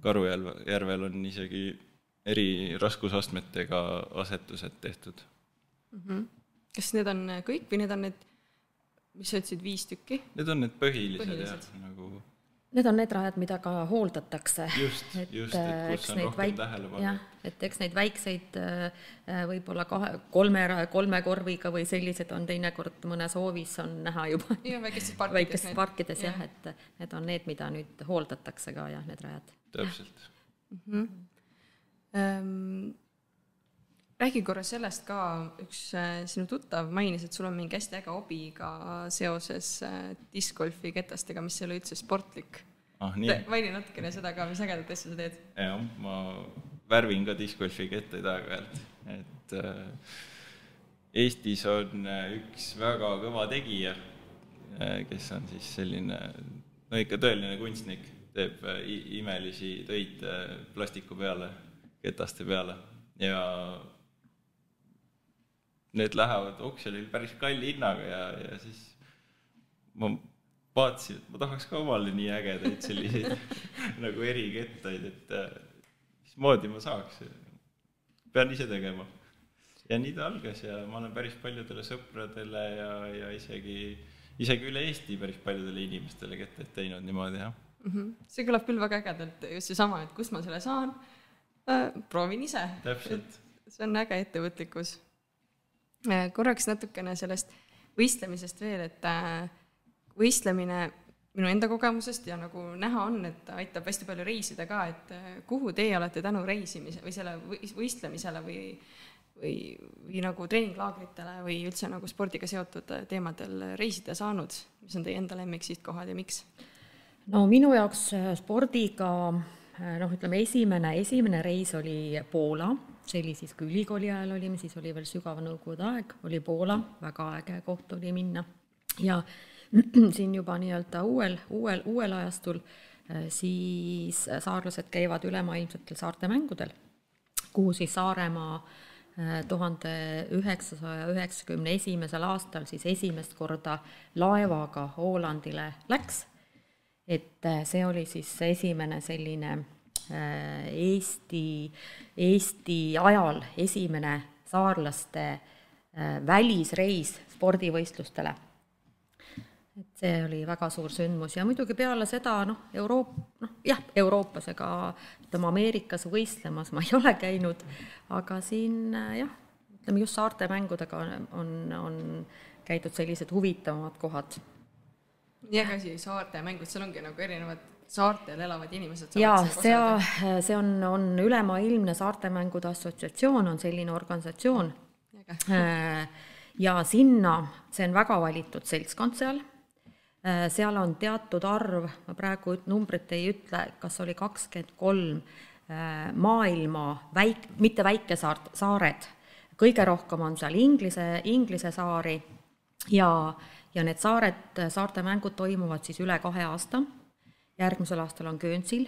Karujärvel on isegi eri raskusastmetega asetused tehtud. Kas need on kõik või need on need, mis sa ütlesid, 5 tükki? Need on need põhilised. Ja, nagu need on need rajad, mida ka hooldatakse. Just, et kus on rohkem tähelepanu. Et eks neid väikseid võib-olla 3 korviga või sellised on teinekord mõnes hoovis on näha juba väikestes parkides, jah, et need on need, mida nüüd hooldatakse ka, jah, need rajad. Täpselt. Räägi korra sellest ka, üks sinu tuttav mainis, et sul on mingi hästi äge hobiga seoses discgolfi ketastega, mis ei ole üldse sportlik. Maini natukene seda ka, mis ägedat asja sa teed? Ja, ma värvin ka discgolfi kettaid aeg-ajalt. Et Eestis on üks väga kõva tegija, kes on siis selline, ikka tõeline kunstnik, teeb imelisi töid plastiku peale, ketaste peale ja need lähevad oksjonil päris kalli hinnaga ja siis ma vaatasin, et ma tahaks ka omale nii ägedaid selliseid nagu erikettaid, et mismoodi ma saaks. Pean ise tegema. Ja nii ta algas ja ma olen päris paljudele sõpradele ja isegi üle Eesti päris paljudele inimestele kettaid teinud niimoodi, jah. See kõlab küll väga ägedalt, just seesama, et kust ma selle saan, proovin ise. Täpselt. See on äge ettevõtlikkus. Korraks natukene sellest võistlemisest veel, et võistlemine minu enda kogemusest ja nagu näha on, et aitab hästi palju reisida ka, et kuhu teie olete tänu reisimise või selle võistlemisele või nagu treeninglaagritele või üldse nagu spordiga seotud teemadel reisida saanud, mis on teie enda lemmiksihtkohad ja miks? No minu jaoks spordiga, ütleme esimene reis oli Poola, see oli siis, kui ülikooli ajal olime, siis oli veel sügava nõukogude aeg, oli Poola, väga äge koht oli minna. Ja siin juba nii-öelda uuel ajastul siis saarlased käivad ülemaailmsetel saartemängudel, kuhu siis Saaremaa 1991. aastal siis esimest korda laevaga Ålandile läks. Et see oli siis esimene selline Eesti ajal esimene saarlaste välisreis spordivõistlustele. Et see oli väga suur sündmus ja muidugi peale seda Euroopas ega Ameerikas võistlemas ma ei ole käinud, aga siin ütleme just saarte mängudega on käidud sellised huvitavamad kohad. Ja käsi saarte mängud, seal ongi nagu erinevad saartel elavad inimesed. Ja see on ülemaailmne saartemängude assotsiatsioon, on selline organisatsioon. Ja sinna, see on väga valitud seltskond seal on teatud arv, ma praegu numbrit ei ütle, kas oli 23 maailma mitte väikesaared, kõige rohkem on seal Inglise saari ja need saarte mängud toimuvad siis üle 2 aasta. Järgmisel aastal on Guernsey'l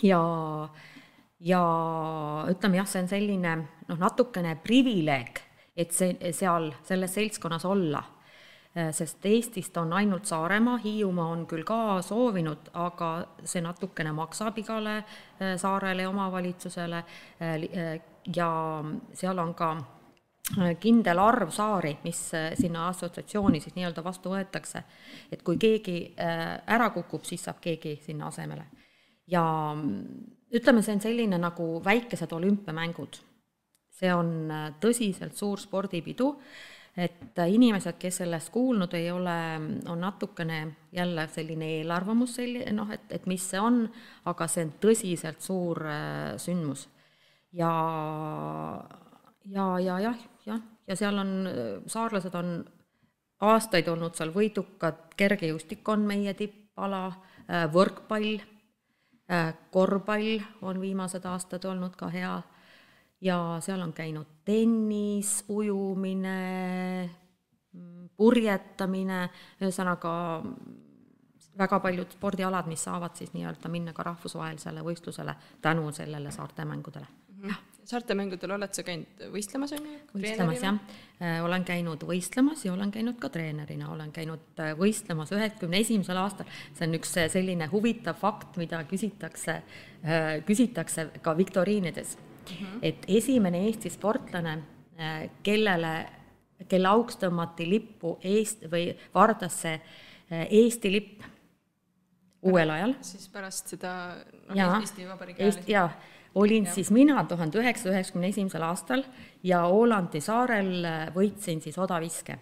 ja ütleme see on selline natukene privileeg, et seal selles seltskonnas olla, sest Eestist on ainult Saaremaa, Hiiumaa on küll ka soovinud, aga see natukene maksab igale saarele ja omavalitsusele ja seal on ka kindel arv saari, mis sinna assotsiatsiooni siis nii-öelda vastu võetakse. Et kui keegi ära kukub, siis saab keegi sinna asemele. Ja ütleme, see on selline nagu väikesed olümpiamängud. See on tõsiselt suur spordipidu, et inimesed, kes sellest kuulnud ei ole, on natukene jälle selline eelarvamus, et mis see on, aga see on tõsiselt suur sündmus. Ja seal on, saarlased on aastaid olnud seal võidukad, kergejõustik on meie tippala, võrkpall, korvpall on viimased aastad olnud ka hea ja seal on käinud tennis, ujumine, purjetamine, ühesõnaga väga paljud spordialad, mis saavad siis nii-öelda minna ka rahvusvahelisele võistlusele tänu sellele saartemängudele. Saartemängudel oled sa käinud võistlemas, on ju? Võistlemas, jah. Olen käinud võistlemas ja olen käinud ka treenerina. Olen käinud võistlemas 91. aastal. See on üks selline huvitav fakt, mida küsitakse ka viktoriinides. Et esimene Eesti sportlane, kelle auks tõmmati lippu või vardasse Eesti lipp uuel ajal. Siis pärast seda Eesti Vabariigi ajal. Jaa, olin siis mina 1991. aastal ja Ålandi saarel võitsin siis odaviske.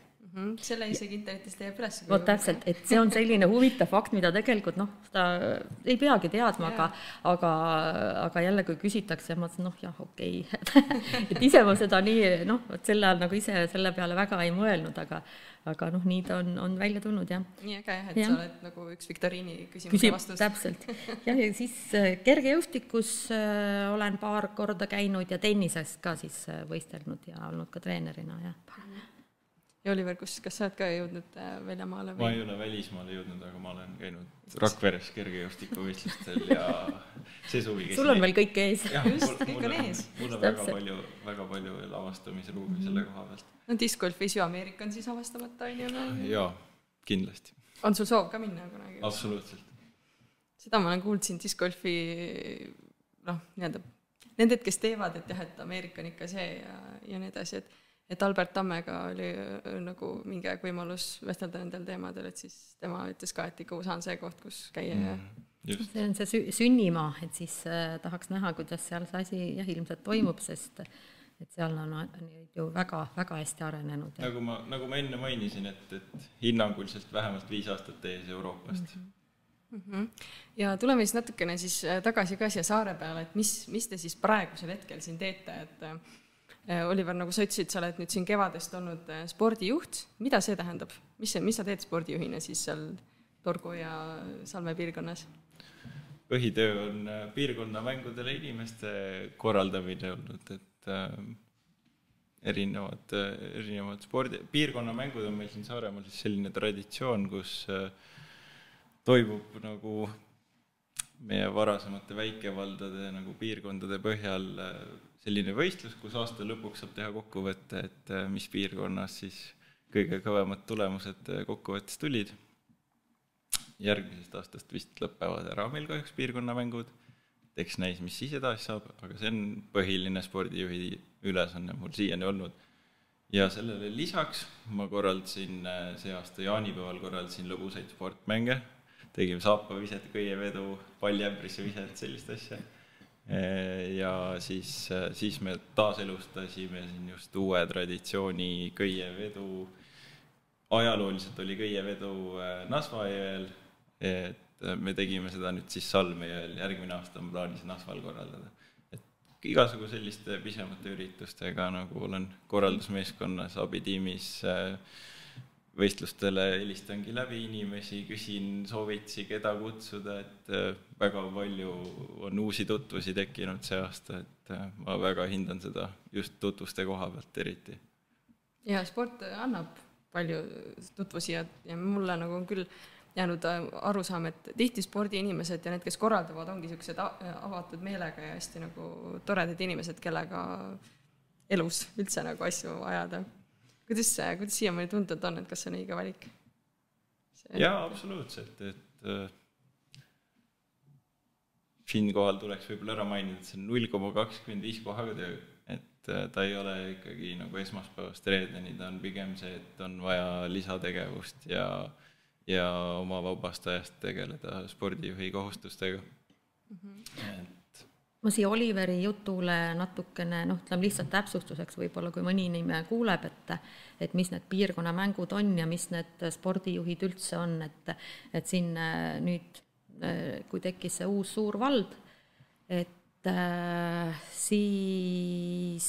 Selle isegi internetist jääb üles. Vot täpselt, et see on selline huvitav fakt, mida tegelikult seda ei peagi teadma, aga jälle kui küsitakse, ma ütlen, okei. Et ise ma seda nii, selle ajal nagu ise selle peale väga ei mõelnud, aga nii ta on välja tulnud, jah. Nii äge, et sa oled nagu üks viktoriini küsimuse vastus. Täpselt. Ja siis kergejõustikus olen paar korda käinud ja tennises ka siis võistelnud ja olnud ka treenerina, jah. Ja Oliver, kas sa oled ka jõudnud väljamaale? Ma ei ole välismaale jõudnud, aga ma olen käinud Rakveres kergejõustikuvõistlustel ja see suvi Sul on veel kõik ees. Just, kõik on ees. Mul on väga palju avastamise ruumi selle koha pealt. No discgolfi Südamerika on siis avastamata, on ju? Jaa, kindlasti. On sul soov ka minna kunagi? Absoluutselt. Seda ma olen kuulnud siin discgolfi, nended, kes teevad, et Ameerika on ikka see ja nii edasi, et Albert Tammega oli nagu mingi aeg võimalus vestelda nendel teemadel, et siis tema ütles ka, et ikka USA on see koht, kus käia. See on see sünnimaa, et siis tahaks näha, kuidas seal see asi ilmselt toimub, sest et seal on ju väga hästi arenenud. Nagu ma enne mainisin, et hinnanguliselt vähemalt 5 aastat ees Euroopast. Ja tuleme siis natukene siis tagasi ka siia saare peale, et mis te siis praegusel hetkel siin teete, et Oliver, nagu sa ütlesid, sa oled nüüd siin kevadest olnud spordijuht. Mida see tähendab? Mis sa teed spordijuhina siis seal Torgu ja Salme piirkonnas? Põhitöö on piirkonnamängudele inimeste korraldamine olnud, et erinevad piirkonnamängud on meil siin Saaremaal siis selline traditsioon, kus toimub nagu meie varasemate väikevaldade nagu piirkondade põhjal selline võistlus, kus aasta lõpuks saab teha kokkuvõtte, et mis piirkonnas siis kõige kõvemad tulemused kokkuvõttes tulid. Järgmisest aastast vist lõppevad ära meil kahjuks piirkonnamängud, eks näis, mis siis edasi saab, aga see on põhiline spordijuhi ülesanne mul siiani olnud. Ja sellele lisaks ma korraldasin see aasta jaanipäeval korraldasin lõbusaid sportmänge, tegime saapaviset, kõievedu, palljämbrisse viset, sellist asja. Ja siis me taaselustasime siin just uue traditsiooni kõievedu. Ajalooliselt oli kõievedu Nasvajõel, et me tegime seda nüüd siis Salmejõel, järgmine aasta on plaanis Nasval korraldada. Et igasugu selliste pisemate üritustega, nagu olen korraldusmeeskonnas, abitiimis, võistlustele helistangi läbi inimesi, küsin soovitsi, keda kutsuda, et väga palju on uusi tutvusi tekkinud see aasta, et ma väga hindan seda just tutvuste koha pealt eriti. Ja sport annab palju tutvusi ja mulle nagu on küll jäänud arusaam, et tihti spordiinimesed ja need, kes korraldavad, ongi sellised avatud meelega ja hästi nagu toredad inimesed, kellega elus üldse nagu asju ajada. Kuidas siiamaani tuntud on, et kas on õige valik? Jaa, absoluutselt, et siinkohal tuleks võib-olla ära mainida, et see on 0,25 kohaga töö, et ta ei ole ikkagi nagu esmaspäevast reedeni, ta on pigem see, et on vaja lisategevust ja oma vabast ajast tegeleda spordijuhi kohustustega. Ma siia Oliveri jutule natukene, ütleme lihtsalt täpsustuseks võib-olla, kui mõni nime kuuleb, et mis need piirkonnamängud on ja mis need spordijuhid üldse on, et siin nüüd, kui tekkis see uus suur vald, et siis,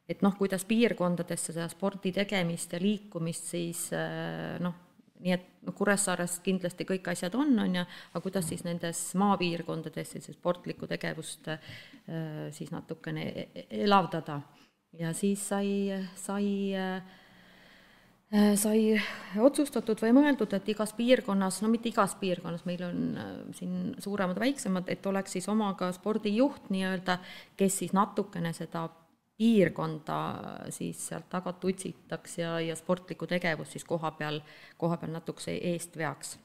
et kuidas piirkondadesse seda spordi tegemist ja liikumist, siis nii et Kuressaares kindlasti kõik asjad on ja, aga kuidas siis nendes maapiirkondades siis sportlikku tegevust siis natukene elavdada. Ja siis sai otsustatud või mõeldud, et igas piirkonnas, mitte igas piirkonnas, meil on siin suuremad väiksemad, et oleks siis omaga spordijuht nii-öelda, kes siis natukene seda piirkonda siis sealt taga tutsitaks ja sportliku tegevus siis koha peal natukese eest veaks.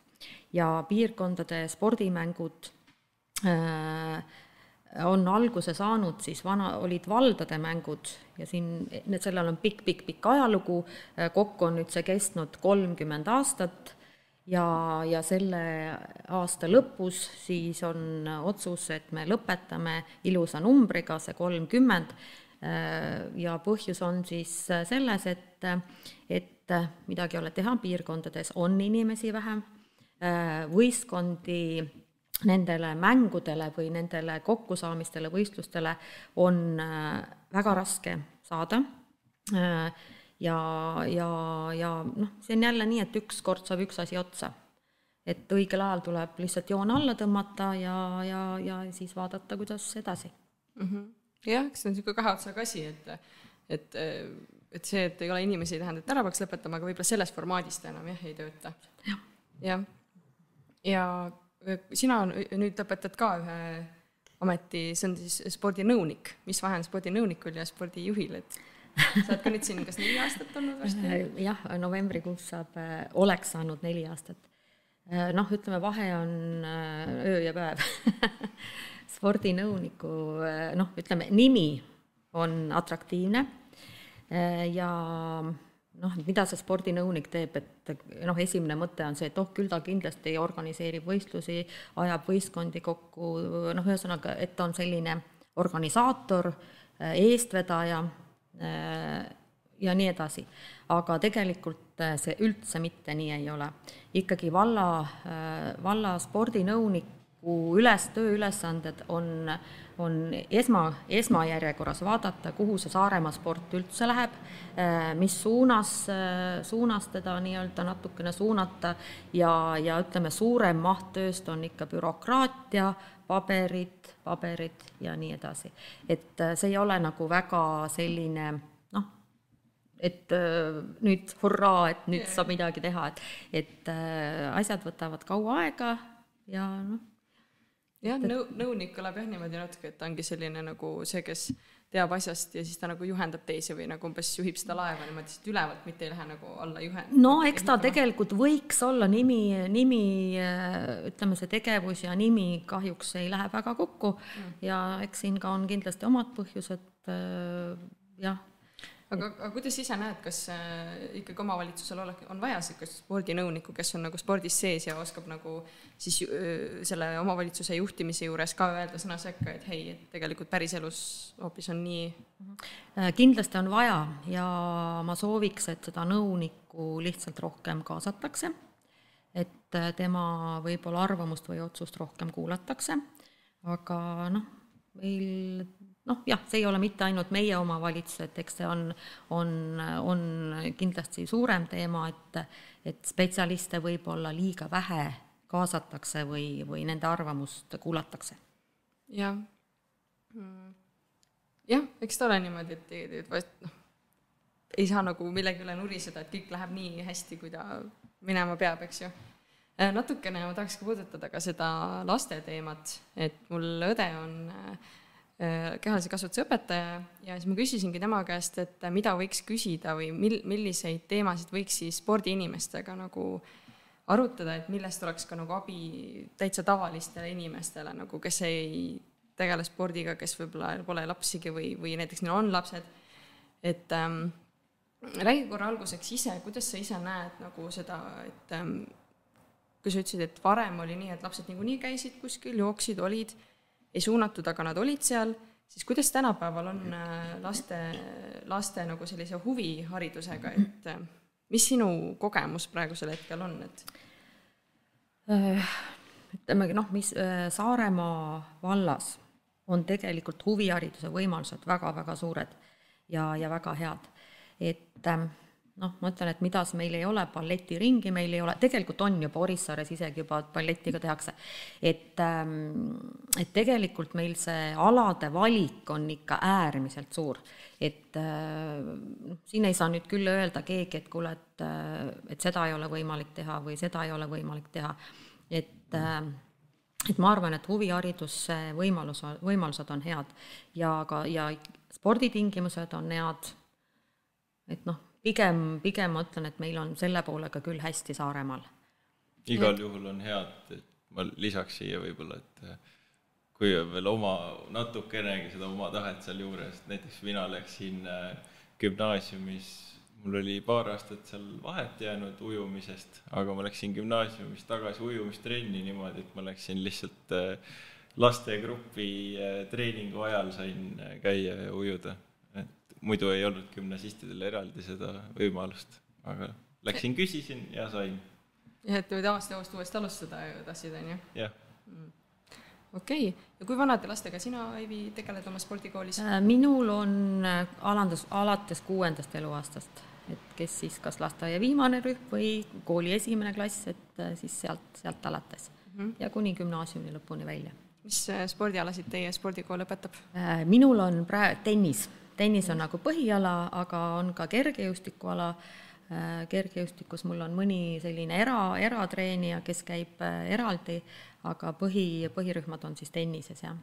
Ja piirkondade spordimängud on alguse saanud, siis olid valdade mängud ja siin sellel on pikk ajalugu, kokku on nüüd see kestnud 30 aastat ja selle aasta lõpus siis on otsus, et me lõpetame ilusa numbriga, see 30, ja põhjus on siis selles, et midagi ei ole teha, piirkondades on inimesi vähem, võistkondi nendele mängudele või nendele kokkusaamistele, võistlustele on väga raske saada ja see on jälle nii, et üks kord saab üks asi otsa, et õigel ajal tuleb lihtsalt joon alla tõmmata ja siis vaadata, kuidas edasi. Jah, see on niisugune kahe otsaga asi, et see, et ei ole inimesi, ei tähenda, et ära peaks lõpetama, aga võib-olla selles formaadist enam ei tööta. Ja sina nüüd lõpetad ka ühe ameti, see on siis spordinõunik. Mis vahe on spordinõunikul ja spordijuhil? Sa oled ka nüüd siin kas 4 aastat olnud varsti? Jah, novembrikuus oleks saanud 4 aastat. Ütleme, vahe on öö ja päev. Spordinõuniku, ütleme, nimi on atraktiivne ja mida see spordinõunik teeb, et esimene mõte on see, et küll ta kindlasti organiseerib võistlusi, ajab võistkondi kokku, ühesõnaga, et ta on selline organisaator, eestvedaja ja nii edasi. Aga tegelikult see üldse mitte nii ei ole. Ikkagi valla spordinõuniku tööülesanded on esmajärjekorras vaadata, kuhu see Saaremaa sport üldse läheb, mis suunas teda nii-öelda natukene suunata ja ütleme, suurem maht tööst on ikka bürokraatia, paberid ja nii edasi. Et see ei ole nagu väga selline, et nüüd hurraa, et nüüd saab midagi teha, et asjad võtavad kaua aega ja jah, nõunik kõlab jah niimoodi natuke, et ta ongi selline nagu see, kes teab asjast ja siis ta nagu juhendab teisi või nagu umbes juhib seda laeva niimoodi siit ülevalt, mitte ei lähe nagu alla juhend. No eks ta tegelikult võiks olla nimi, ütleme see tegevus ja nimi kahjuks ei lähe väga kokku ja eks siin ka on kindlasti omad põhjused, jah. Aga kuidas ise näed, kas ikkagi omavalitsusel on vaja sellist spordinõunikku, kes on nagu spordis sees ja oskab nagu siis selle omavalitsuse juhtimise juures ka öelda sõna sekka, et hei, et tegelikult päris elus hoopis on nii? Kindlasti on vaja ja ma sooviks, et seda nõunikku lihtsalt rohkem kaasatakse, et tema võib-olla arvamust või otsust rohkem kuulatakse, aga meil jah, see ei ole mitte ainult meie omavalitsus, et eks see on kindlasti suurem teema, et spetsialiste võib-olla liiga vähe kaasatakse või nende arvamust kuulatakse. Jah, eks ta ole niimoodi, et ei saa nagu millegi üle nuriseda, et kõik läheb nii hästi, kui ta minema peab, eks ju. Natukene ma tahaks ka puudutada ka seda laste teemat, et mul õde on kehalise kasvatuse õpetaja ja siis ma küsisingi tema käest, et mida võiks küsida või milliseid teemasid võiks siis spordiinimestega nagu arutada, et millest oleks ka nagu abi täitsa tavalistele inimestele, nagu kes ei tegele spordiga, kes võib-olla pole lapsigi või näiteks neil on lapsed. Et räägi korra alguseks ise, kuidas sa ise näed nagu seda, et kui sa ütlesid, et varem oli nii, et lapsed niikuinii käisid kuskil, jooksid, olid ei suunatud, aga nad olid seal, siis kuidas tänapäeval on laste nagu sellise huviharidusega, et mis sinu kogemus praegusel hetkel on? Ütlemegi, mis Saaremaa vallas on tegelikult huvihariduse võimalused väga-väga suured ja väga head. Et ma ütlen, et midas meil ei ole balletiringi, meil ei ole, tegelikult on juba Orissaares isegi juba balletiga tehakse, et tegelikult meil see alade valik on ikka äärmiselt suur, et siin ei saa nüüd küll öelda keegi, et kuule, et seda ei ole võimalik teha või seda ei ole võimalik teha, et ma arvan, et huvihariduse võimalused on head ja sporditingimused on head, et Pigem ma ütlen, et meil on selle poolega küll hästi Saaremaal. Igal juhul on head, et ma lisaks siia võib-olla, et kui on veel natukenegi seda oma tahet seal juures, näiteks mina läksin gümnaasiumis, mul oli paar aastat seal vahet jäänud ujumisest, aga ma läksin gümnaasiumist tagasi ujumistrenni niimoodi, et ma läksin lihtsalt lastegrupi treeningu ajal sain käia ja ujuda. Muidu ei olnud gümnasistidel eraldi seda võimalust, aga läksin, küsisin ja sain. Ja et võid aasta-aasta uuesti alustada ja tahtsid, on ju? Jah. Okei. Ja kui vanade lastega sina, Aivi, tegeled oma spordikoolis? Minul on alates 6. eluaastast, et kes siis kas lasteaia viimane rühm või kooli esimene klass, et siis sealt alates ja kuni gümnaasiumi lõpuni välja. Mis spordialasid teie spordikool õpetab? Minul on tennis. Tennis on nagu põhiala, aga on ka kergejõustikuala. Kergejõustikus mul on mõni selline eratreenija, kes käib eraldi, aga põhirühmad on siis tennises, jah.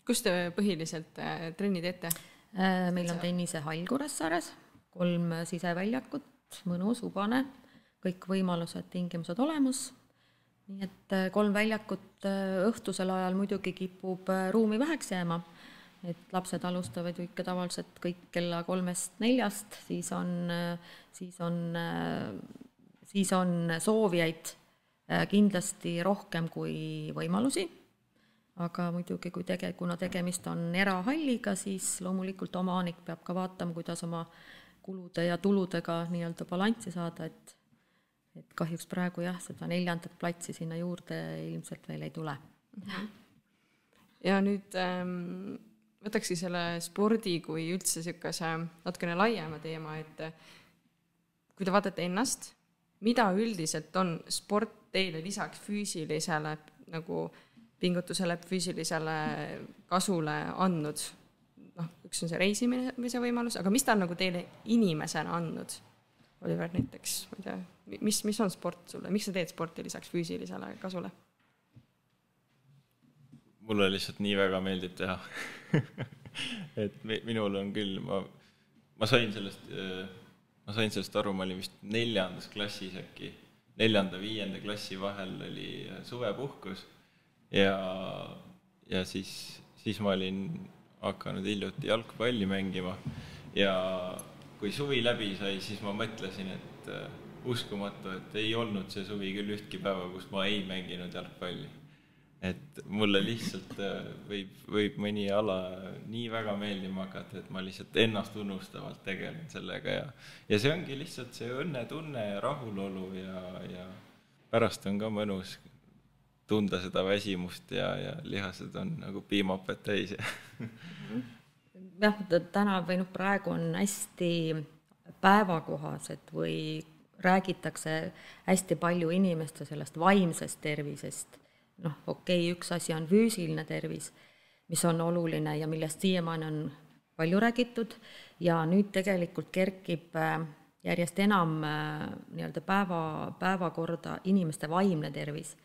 Kus te põhiliselt trenni teete? Meil on tennise hall Kuressaares, 3 siseväljakut, mõnus, ubane, kõik võimalused, tingimused olemas. Nii et 3 väljakut õhtusel ajal muidugi kipub ruumi väheks jääma. Et lapsed alustavad ju ikka tavaliselt kõik kella 3-4, siis on soovijaid kindlasti rohkem kui võimalusi, aga muidugi kuna tegemist on erahalliga, siis loomulikult omanik peab ka vaatama, kuidas oma kulude ja tuludega nii-öelda balanssi saada, et kahjuks praegu jah, seda 4. platsi sinna juurde ilmselt veel ei tule. Ja nüüd võtakski selle spordi kui üldse niisuguse natukene laiema teema, et kui te vaatate ennast, mida üldiselt on sport teile lisaks füüsilisele nagu pingutusele, füüsilisele kasule andnud? Üks on see reisimise võimalus, aga mis ta on nagu teile inimesena andnud? Oliver näiteks, mis on sport sulle? Miks sa teed sporti lisaks füüsilisele kasule? mulle lihtsalt nii väga meeldib teha et minul on küll, ma sain sellest aru, ma olin vist 4. klassis äkki, 4.–5. klassi vahel oli suvepuhkus ja siis ma olin hakanud hiljuti jalgpalli mängima ja kui suvi läbi sai, siis ma mõtlesin, et uskumatu, et ei olnud see suvi küll ühtki päeva, kus ma ei mänginud jalgpalli. Et mulle lihtsalt võib mõni ala nii väga meeldima hakata, et ma lihtsalt ennast unustavalt tegelen sellega ja see ongi lihtsalt see õnnetunne ja rahulolu ja pärast on ka mõnus tunda seda väsimust ja lihased on nagu piimapet täis. Jah, täna või praegu on hästi päevakohased või räägitakse hästi palju inimeste sellest vaimsest tervisest. Okei, üks asi on füüsiline tervis, mis on oluline ja millest siiamaani on palju räägitud ja nüüd tegelikult kerkib järjest enam nii-öelda päevakorda inimeste vaimne tervis.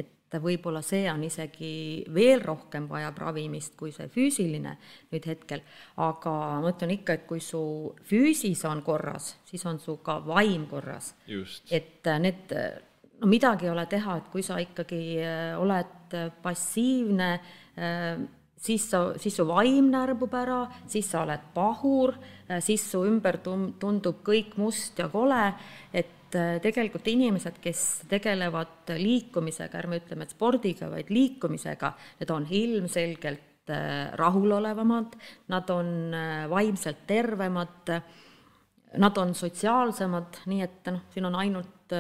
Et võib-olla see on isegi veel rohkem vajab ravimist kui see füüsiline nüüd hetkel, aga ma ütlen ikka, et kui su füüsis on korras, siis on su ka vaim korras. Just. Et need midagi ei ole teha, et kui sa ikkagi oled passiivne, siis su vaim närbub ära, siis sa oled pahur, siis su ümber tundub kõik must ja kole, et tegelikult inimesed, kes tegelevad liikumisega, ärme ütleme, et spordiga, vaid liikumisega, need on ilmselgelt rahulolevamad, nad on vaimselt tervemad, nad on sotsiaalsemad, nii et siin on ainult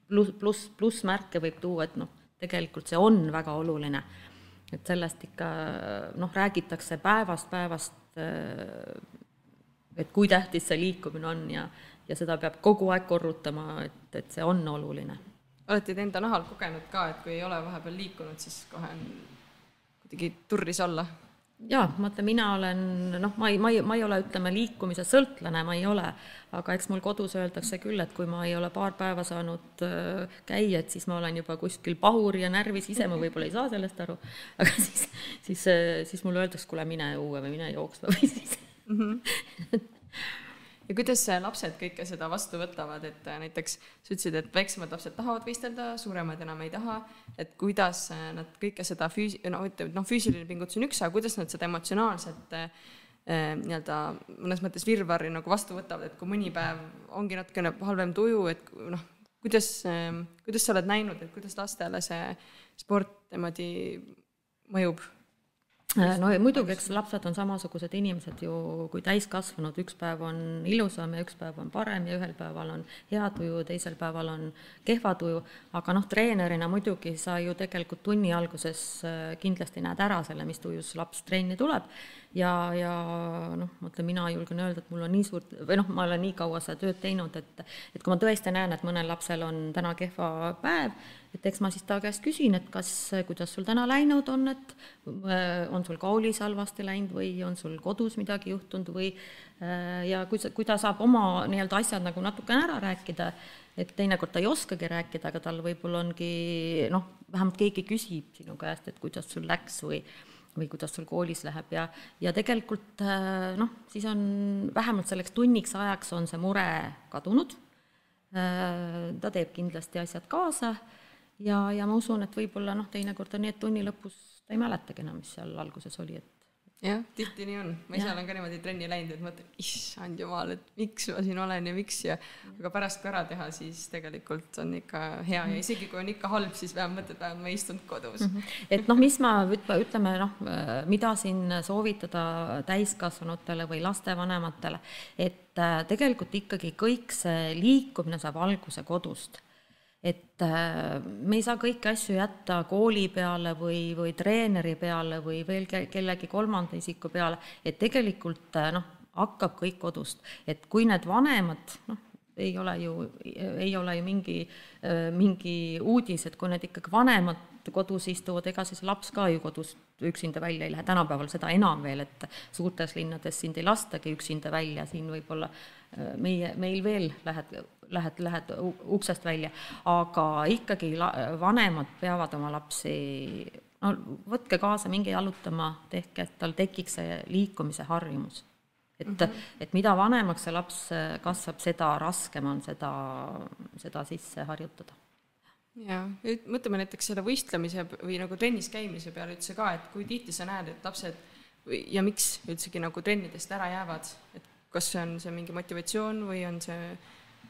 plussmärke võib tuua, et tegelikult see on väga oluline. Et sellest ikka räägitakse päevast, et kui tähtis see liikumine on ja seda peab kogu aeg korrutama, et see on oluline. Olete te enda nahal kogenud ka, et kui ei ole vahepeal liikunud, siis kohe on kuidagi turris olla? Jaa, mina olen, ma ei ole, ütleme, liikumise sõltlane, ma ei ole, aga eks mul kodus öeldakse küll, et kui ma ei ole paar päeva saanud käia, et siis ma olen juba kuskil pahur ja närvis, ise ma võib-olla ei saa sellest aru, aga siis mulle öeldakse, kuule, mine õue või mine jooksma või siis. Ja kuidas lapsed kõike seda vastu võtavad, et näiteks sa ütlesid, et väiksemad lapsed tahavad võistelda, suuremad enam ei taha, et kuidas nad kõike seda füüsiline pingutus on üks, aga kuidas nad seda emotsionaalset nii-öelda mõnes mõttes virvarri nagu vastu võtavad, et kui mõni päev ongi natukene halvem tuju, et kuidas sa oled näinud, et kuidas lastele see sport niimoodi mõjub? No muidugi, eks lapsed on samasugused inimesed ju kui täiskasvanud, üks päev on ilusam ja üks päev on parem ja ühel päeval on hea tuju, teisel päeval on kehva tuju, aga treenerina muidugi sa ju tegelikult tunni alguses kindlasti näed ära selle, mis tujus laps trenni tuleb ja mina julgen öelda, et mul on nii suurt, või ma olen nii kaua seda tööd teinud, et kui ma tõesti näen, et mõnel lapsel on täna kehva päev, et eks ma siis ta käest küsin, et kuidas sul täna läinud on, et on sul koolis halvasti läinud või on sul kodus midagi juhtunud või ja kui ta saab oma nii-öelda asjad nagu natukene ära rääkida, et teinekord ta ei oskagi rääkida, aga tal võib-olla ongi, vähemalt keegi küsib sinu käest, et kuidas sul läks või kuidas sul koolis läheb ja tegelikult siis on vähemalt selleks tunniks ajaks on see mure kadunud, ta teeb kindlasti asjad kaasa ja ma usun, et võib-olla teinekord on nii, et tunni lõpus ta ei mäletagi enam, mis seal alguses oli. Jah, tihti nii on. Ma ise olen ka niimoodi trenni läinud, et mõtlen, issand jumal, et miks ma siin olen ja miks aga pärast ka ära teha, siis tegelikult on ikka hea ja isegi kui on ikka halb, siis vähem mõtled, vähem ma istunud kodus. Et mis ma ütleme, mida siin soovitada täiskasvanutele või lastevanematele, et tegelikult ikkagi kõik see liikumine saab alguse kodust. Et me ei saa kõiki asju jätta kooli peale või treeneri peale või veel kellegi kolmanda isiku peale, et tegelikult hakkab kõik kodust. Et kui need vanemad, ei ole ju mingi uudis, et kui need ikkagi vanemad kodus istuvad, ega siis laps ka ju kodust üksinda välja ei lähe. Tänapäeval seda enam veel, et suurtes linnades sind ei lastagi üksinda välja, siin võib-olla meil veel lähed uksest välja, aga ikkagi vanemad peavad oma lapsi no võtke kaasa, minge jalutama, tehke, et tal tekiks see liikumise harjumus. Et mida vanemaks see laps kasvab, seda raskem on seda sisse harjutada. Ja, mõtleme näiteks selle võistlemise või nagu trennis käimise peale üldse ka, et kui tihti sa näed, et lapsed ja miks üldsegi nagu trennidest ära jäävad, et kas see on see mingi motivatsioon või on see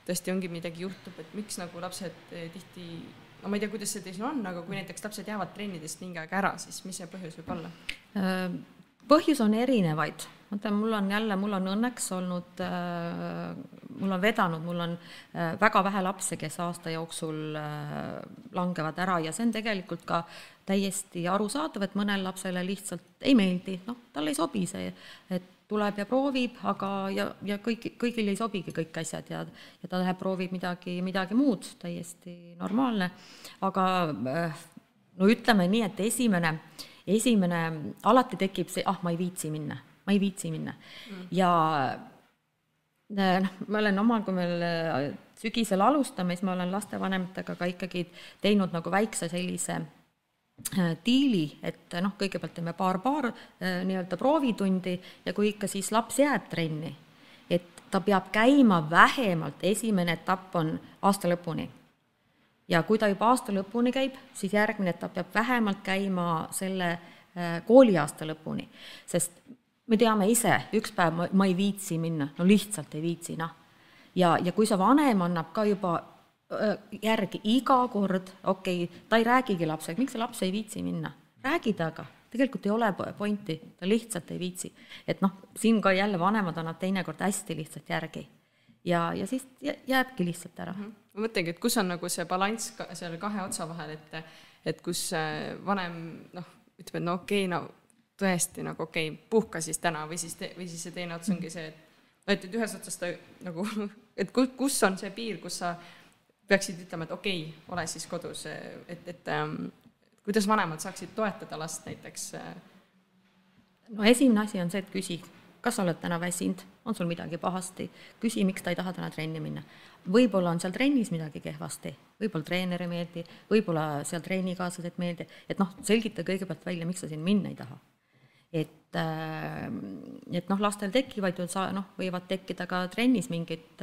tõesti ongi midagi juhtub, et miks nagu lapsed tihti, no ma ei tea, kuidas see teil on, aga kui näiteks lapsed jäävad trennidest mingi aeg ära, siis mis see põhjus võib olla? Põhjus on erinevaid. Mul on õnneks olnud, mul on vedanud, mul on väga vähe lapse, kes aasta jooksul langevad ära ja see on tegelikult ka täiesti arusaadav, et mõnel lapsele lihtsalt ei meeldi, tal ei sobi see, et tuleb ja proovib, aga ja kõigil ei sobigi kõik asjad ja ta läheb proovib midagi muud, täiesti normaalne. Aga no ütleme nii, et esimene alati tekib see, ma ei viitsi minna. Ja ma olen kui meil sügisel alustame, siis ma olen lastevanematega ka ikkagi teinud nagu väikse sellise diili, et kõigepealt teeme paar nii-öelda proovitundi ja kui ikka siis laps jääb trenni, et ta peab käima vähemalt esimene etapp on aasta lõpuni. Ja kui ta juba aasta lõpuni käib, siis järgmine etapp peab vähemalt käima selle kooliaasta lõpuni, sest me teame ise, üks päev ma ei viitsi minna, lihtsalt ei viitsi. Ja kui see vanem annab ka juba järgi iga kord, ta ei räägigi lapsega, miks see laps ei viitsi minna? Räägi taga, tegelikult ei ole pointi, ta lihtsalt ei viitsi. Et siin ka jälle vanemad annab teinekord hästi lihtsalt järgi ja siis jääbki lihtsalt ära. Ma mõtlengi, et kus on nagu see balanss selle kahe otsa vahel, et kus vanem ütleb, et tõesti puhka siis täna või siis see teine ots ongi see, et ühes otsas ta nagu, et kus on see piir, kus sa peaksid ütlema, et ole siis kodus, et kuidas vanemad saaksid toetada last näiteks? Esimene asi on see, et küsi, kas sa oled täna väsinud, on sul midagi pahasti, küsi, miks ta ei taha täna trenni minna. Võib-olla on seal trennis midagi kehvasti, võib-olla treeneri meeldi, võib-olla seal treenikaaslased meeldi, et selgita kõigepealt välja, miks sa siin minna ei taha. Et lastel tekivad võivad tekkida ka trennis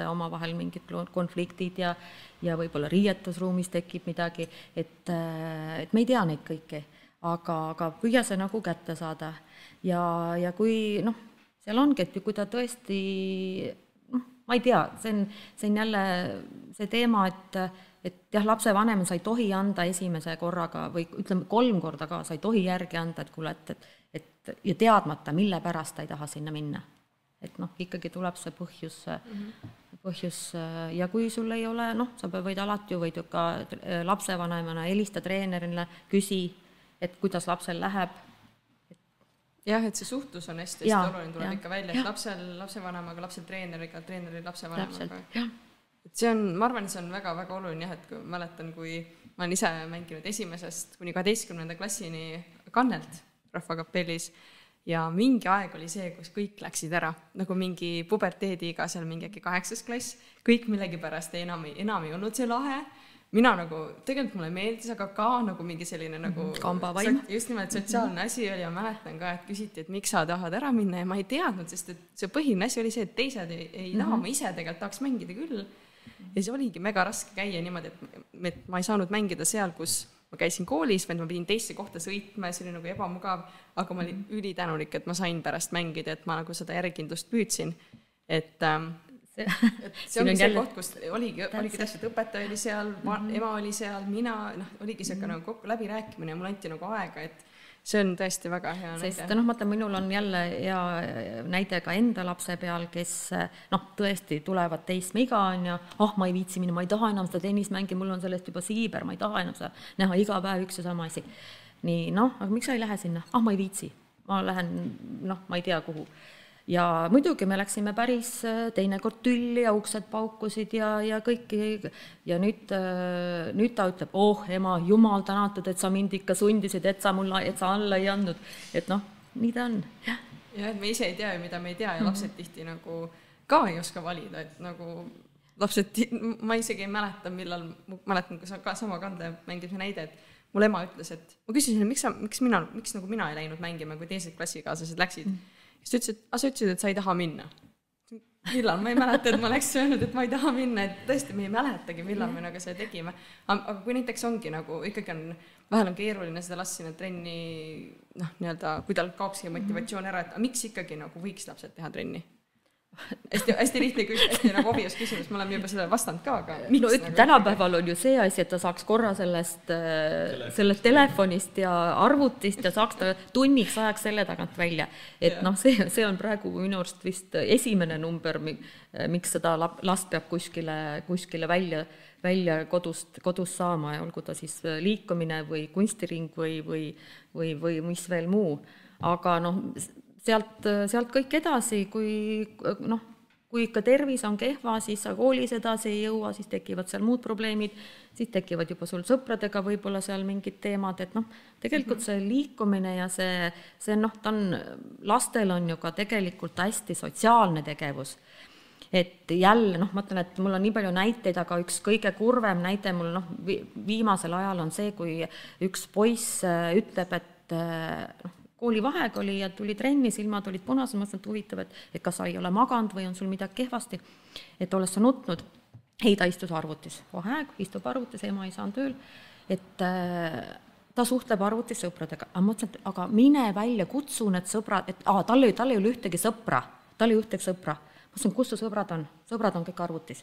omavahel mingid konfliktid ja võib-olla riietusruumis tekib midagi, et me ei tea neid kõiki, aga püüa see nagu kätte saada ja kui seal ongi, et kui ta tõesti ma ei tea, see on jälle see teema, et jah, lapsevanem sa ei tohi anda esimese korraga või ütleme 3 korda ka, sa ei tohi järgi anda, et kuule, ja teadmata, mille pärast ta ei taha sinna minna. Et ikkagi tuleb see põhjus ja kui sul ei ole, sa võid alati võid ju ka lapsevanemana helista treenerile, küsi, et kuidas lapsel läheb. Jah, et see suhtlus on hästi oluline, tuleb ikka välja, et lapsevanemaga, lapsel treeneriga, treeneri lapsevanemaga. Et see on, ma arvan, see on väga-väga oluline jah, et kui mäletan, kui ma olen ise mänginud 1. kuni 12. klassini Kannelt rahvakapellis ja mingi aeg oli see, kus kõik läksid ära, nagu mingi puberteediga, seal mingi 8. klass, kõik millegipärast enam ei olnud see lahe. Mina tegelikult mulle meeldis, aga ka nagu mingi selline just nimelt sotsiaalne asi oli ja mäletan ka, et küsiti, et miks sa tahad ära minna ja ma ei teadnud, sest et see põhiline asi oli see, et teised ei taha, ma ise tegelikult tahaks mängida küll. Ja see oligi mega raske käia niimoodi, et ma ei saanud mängida seal, kus ma käisin koolis, vaid ma pidin teisse kohta sõitma ja see oli nagu ebamugav, aga ma olin ülitänulik, et ma sain pärast mängida, et ma nagu seda järgindust püüdsin. Et see ongi see koht, kus oligi täpselt õpetaja oli seal, ema oli seal, mina, oligi see nagu kokku läbi rääkimine ja mul anti nagu aega, et see on tõesti väga hea näide. Sest mõtlen, minul on jälle hea näide ka enda lapse peal, kes tõesti tulevad teismeiga ja ma ei viitsi minna, ma ei taha enam seda tennis mängi, mul on sellest juba siiber, ma ei taha enam seda näha iga päev üks ja sama asi. Nii, aga miks sa ei lähe sinna? Ma ei viitsi, ma lähen, ma ei tea kuhu. Ja muidugi me läksime päris teinekord tülli ja uksed paukusid ja kõiki ja nüüd ta ütleb, ema, jumal tänatud, et sa mind ikka sundisid, et sa alla ei andnud, et nii ta on. Ja, et me ise ei tea, mida me ei tea ja lapsed tihti nagu ka ei oska valida, et nagu lapsed, ma isegi ei mäleta, millal, mäletan, kui sa ka sama kande mängis näide, et mul ema ütles, et ma küsisin, miks nagu mina ei läinud mängima, kui teised klassikaaslased läksid. Siis ta ütles, et sa ütlesid, et sa ei taha minna. Millal? Ma ei mäleta, et ma oleks öelnud, et ma ei taha minna, et tõesti me ei mäletagi, millal me nagu seda tegime. Aga kui näiteks ongi nagu, ikkagi vahel on keeruline seda last sinna trenni, nii-öelda, kui tal kaobski motivatsioon ära, et miks ikkagi nagu võiks lapsed teha trenni? Hästi lihtne hästi nagu obvious küsimus, me oleme juba seda vastanud ka, aga miks? No, tänapäeval on ju see asi, et ta saaks korra sellest telefonist ja arvutist ja saaks ta tunniks ajaks selle tagant välja. Et see on praegu minu arust vist esimene number, miks seda last peab kuskile välja kodust saama ja olgu ta siis liikumine või kunstiring või mis veel muu. Aga sealt kõik edasi, kui ikka tervis on kehva, siis sa koolis edasi ei jõua, siis tekivad seal muud probleemid, siis tekivad juba sul sõpradega võib-olla seal mingid teemad, et tegelikult see liikumine ja see lastel on ju ka tegelikult hästi sotsiaalne tegevus. Et jälle, ma ütlen, et mul on nii palju näiteid, aga üks kõige kurvem näite mul viimasel ajal on see, kui üks poiss ütleb, et koolivaheeg oli ja tuli trenni, silmad olid punased, ma mõtlen, et huvitav, et kas sa ei ole maganud või on sul midagi kehvasti, et olles sa nutnud. Ei, ta istus arvutis. Vaheeg, istub arvutis, ema ei saanud tööl, et ta suhtleb arvutis sõpradega. Aga mine välja, kutsu need sõbrad, et tal ei ole ühtegi sõpra. Ma mõtlen, kus su sõbrad on? Sõbrad on kõik arvutis.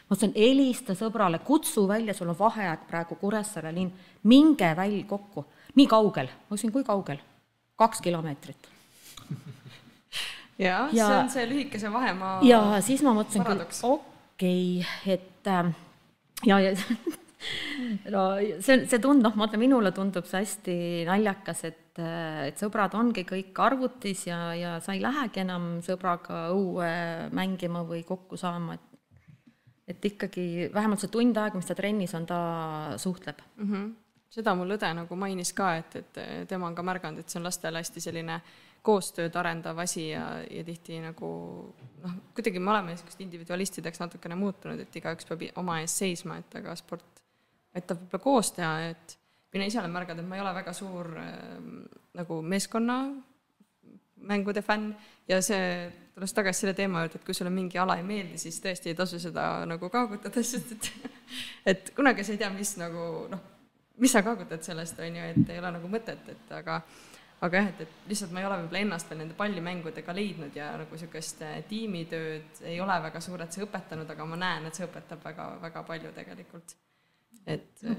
Ma mõtlen, helista sõbrale, kutsu välja, sul on vaheaeg praegu Kuressaare linn, minge välja kokku. Nii kaugel. Ma mõtlen, kui kaugel? 2 kilomeetrit. Ja see on see lühikese vahemaa. Ja siis ma mõtlesin küll, et see minule tundub see hästi naljakas, et sõbrad ongi kõik arvutis ja sa ei lähegi enam sõbraga õue mängima või kokku saama, et ikkagi vähemalt see tund aega, mis ta trennis on, ta suhtleb. Seda mul õde nagu mainis ka, et tema on ka märganud, et see on lastele hästi selline koostööd arendav asi ja tihti nagu, kuidagi me oleme individualistideks natukene muutunud, et igaüks peab oma ees seisma, et aga sport aitab võib-olla koos teha, et mina ise olen märganud, et ma ei ole väga suur nagu meeskonna mängude fänn ja see tulles tagasi selle teema juurde, et kui sulle mingi ala ei meeldi, siis tõesti ei tasu seda nagu kaagutada, sest et kunagi sa ei tea, mis sa kaagutad sellest, on ju, et ei ole nagu mõtet, et aga jah, et lihtsalt ma ei ole võib-olla ennast veel nende pallimängudega leidnud ja nagu sellist tiimitööd ei ole väga suured see õpetanud, aga ma näen, et see õpetab väga, väga palju tegelikult.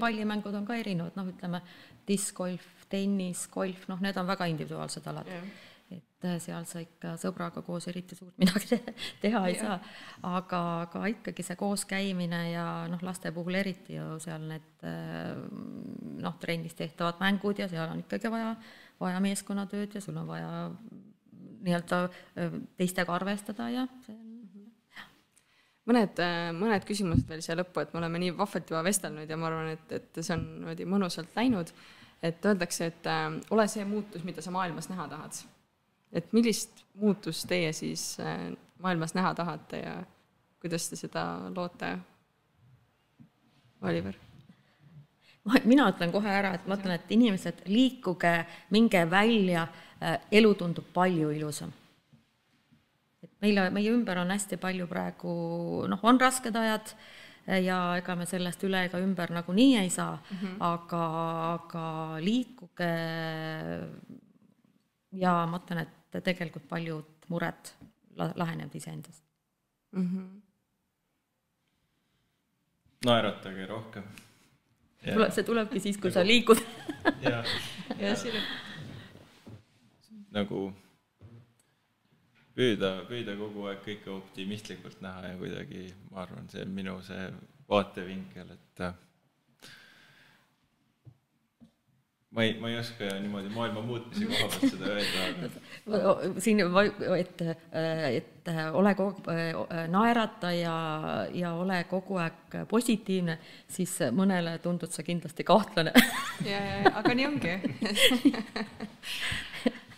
Pallimängud on ka erinevad, ütleme, discgolf, tennis, golf, need on väga individuaalsed alad. Et seal sa ikka sõbraga koos eriti suurt midagi teha ei saa, aga ikkagi see koos käimine ja laste puhul eriti ju seal need trennis tehtavad mängud ja seal on ikkagi vaja meeskonnatööd ja sul on vaja nii-öelda teistega arvestada ja see mõned küsimused veel siia lõppu, et me oleme nii vahvalt juba vestelnud ja ma arvan, et see on mõnusalt läinud, et öeldakse, et ole see muutus, mida sa maailmas näha tahad. Et millist muutust teie siis maailmas näha tahate ja kuidas te seda loote, Oliver? Mina ütlen kohe ära, et ma ütlen, et inimesed liikuge, minge välja, elu tundub palju ilusam. Et meie ümber on hästi palju praegu, on rasked ajad ja ega me sellest üle ega ümber nagu nii ei saa, aga liikuge ja ma ütlen, et tegelikult paljud mured lahenevad iseendast. Naeratage rohkem. See tulebki siis, kui sa liikud. Ja siin nagu püüda kogu aeg kõike optimistlikult näha ja kuidagi, ma arvan, see on minu see vaatevinkel, et ma ei oska niimoodi maailma muutmise koha pealt seda öelda. Siin, et ole naerata ja ole kogu aeg positiivne, siis mõnele tundud sa kindlasti kahtlane. Aga nii ongi.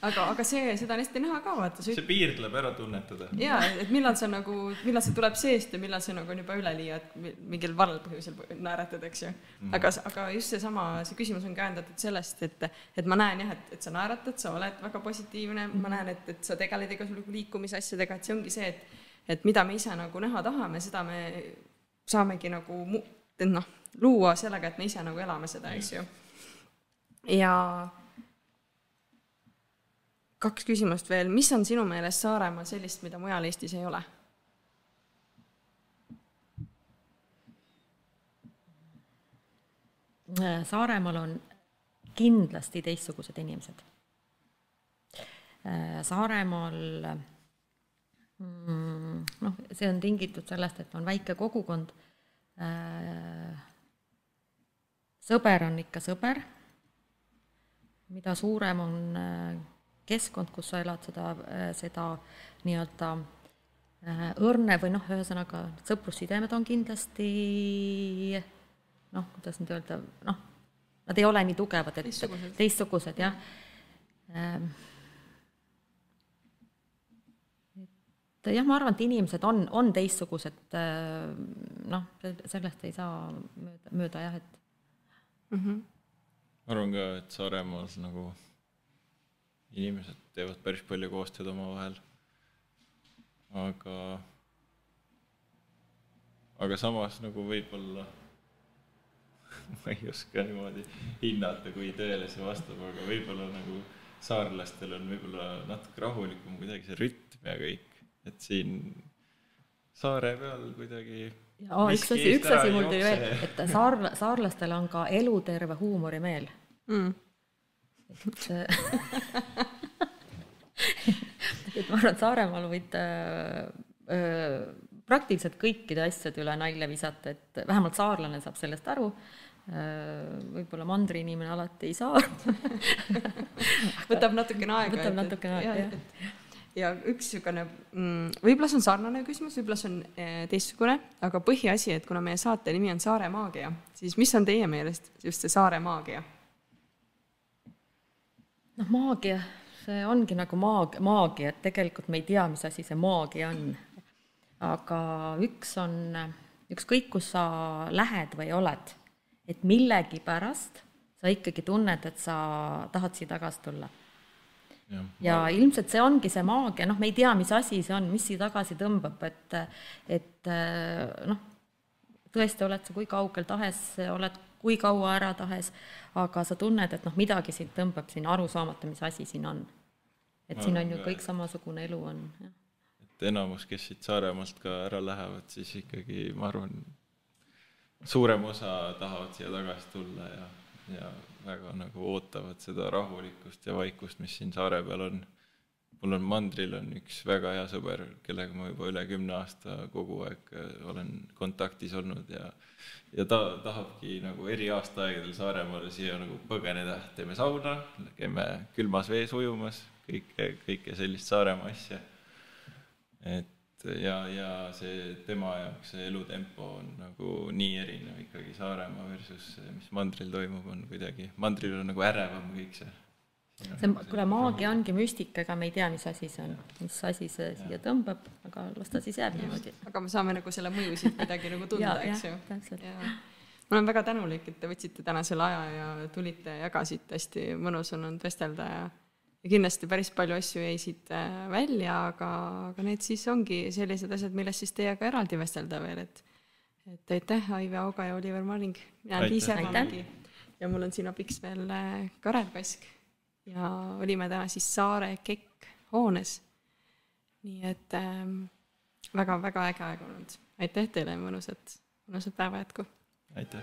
aga seda on hästi näha ka, vaata. See piir tuleb ära tunnetada. Jaa, et millal see tuleb seest ja millal see nagu on juba üleliia, et mingil valel põhjusel naeratad, eks ju. Aga just see küsimus on käendatud sellest, et ma näen jah, et sa naeratad, sa oled väga positiivne, ma näen, et sa tegeled igasuguse liikumisasjadega, et see ongi see, et mida me ise nagu näha tahame, seda me saamegi nagu luua sellega, et me ise nagu elame seda, eks ju. Ja 2 küsimust veel. Mis on sinu meelest Saaremaal sellist, mida mujal Eestis ei ole? Saaremaal on kindlasti teistsugused inimesed. Saaremaal, see on tingitud sellest, et on väike kogukond. Sõber on ikka sõber. Mida suurem on keskkond, kus sa elad seda nii-öelda õrne või ühesõnaga sõprussidemed on kindlasti kuidas nüüd öelda, nad ei ole nii tugevad, et teistsugused, jah. Jah, ma arvan, et inimesed on teistsugused, sellest ei saa mööda, jah, et Ma arvan ka, et Saaremaal nagu inimesed teevad päris palju koostööd oma vahel. Aga samas nagu võib-olla ma ei oska niimoodi hinnata, kui tõele see vastab, aga võib-olla nagu saarlastel on võib-olla natuke rahulikum kuidagi see rütm ja kõik, et siin saare peal kuidagi üks asi mul tuli veel, et saarlastel on ka eluterve huumorimeel. Et ma arvan, et Saaremaal võid praktiliselt kõikide asjade üle nalja visata, et vähemalt saarlane saab sellest aru, võib-olla mandri inimene alati ei saa. Võtab natukene aega. Ja üks sükene, võib-olla see on sarnane küsimus, võib-olla see on teistsugune, aga põhiasi, et kuna meie saate nimi on Saare maagia, siis mis on teie meelest just see Saare maagia? Maagia, see ongi nagu maagia, et tegelikult me ei tea, mis asi see maagia on. Aga ükskõik, kus sa lähed või oled, et millegi pärast sa ikkagi tunned, et sa tahad siia tagasi tulla. Ja ilmselt see ongi see maagia, me ei tea, mis asi see on, mis siia tagasi tõmbab, et tõesti oled sa kui kaugel tahes, oled kui kaua ära tahes, aga sa tunned, et midagi siin tõmbab siin aru saamata, mis asi siin on. Et siin on ju kõik samasugune elu on. Ja. Et enamus, kes siit Saaremaalt ka ära lähevad, siis ikkagi, ma arvan, suurem osa tahavad siia tagasi tulla ja väga nagu ootavad seda rahulikkust ja vaikust, mis siin saare peal on. Mul on mandril on üks väga hea sõber, kellega ma juba üle 10 aasta kogu aeg olen kontaktis olnud ja ta tahabki nagu eri aastaaegadel Saaremaale siia nagu põgeneda. Teeme sauna, käime külmas vees ujumas, kõike sellist Saaremaa asja. Ja see tema jaoks see elutempo on nagu nii erinev ikkagi Saaremaa versus mis mandril toimub on kuidagi. Mandril on nagu ärevam kõik see. Kuule, maagia ongi müstika, ega me ei tea, mis asi see on, mis asi see siia tõmbab, aga las ta siis jääb niimoodi. Aga me saame nagu selle mõjusid midagi nagu tunda, eks ju. Ma olen väga tänulik, et te võtsite täna selle aja ja tulite ja jagasite, hästi mõnus on vestelda ja kindlasti päris palju asju jäi siit välja, aga need siis ongi sellised asjad, millest siis teiega eraldi vestelda veel, et aitäh, Aive Auga ja Oliver Marling. Ja mul on siin abiks veel Karel Kask. Ja olime täna siis Saare Kekk hoones. Nii et väga-väga äge aeg olnud. Aitäh teile, mõnusat päeva jätku. Aitäh.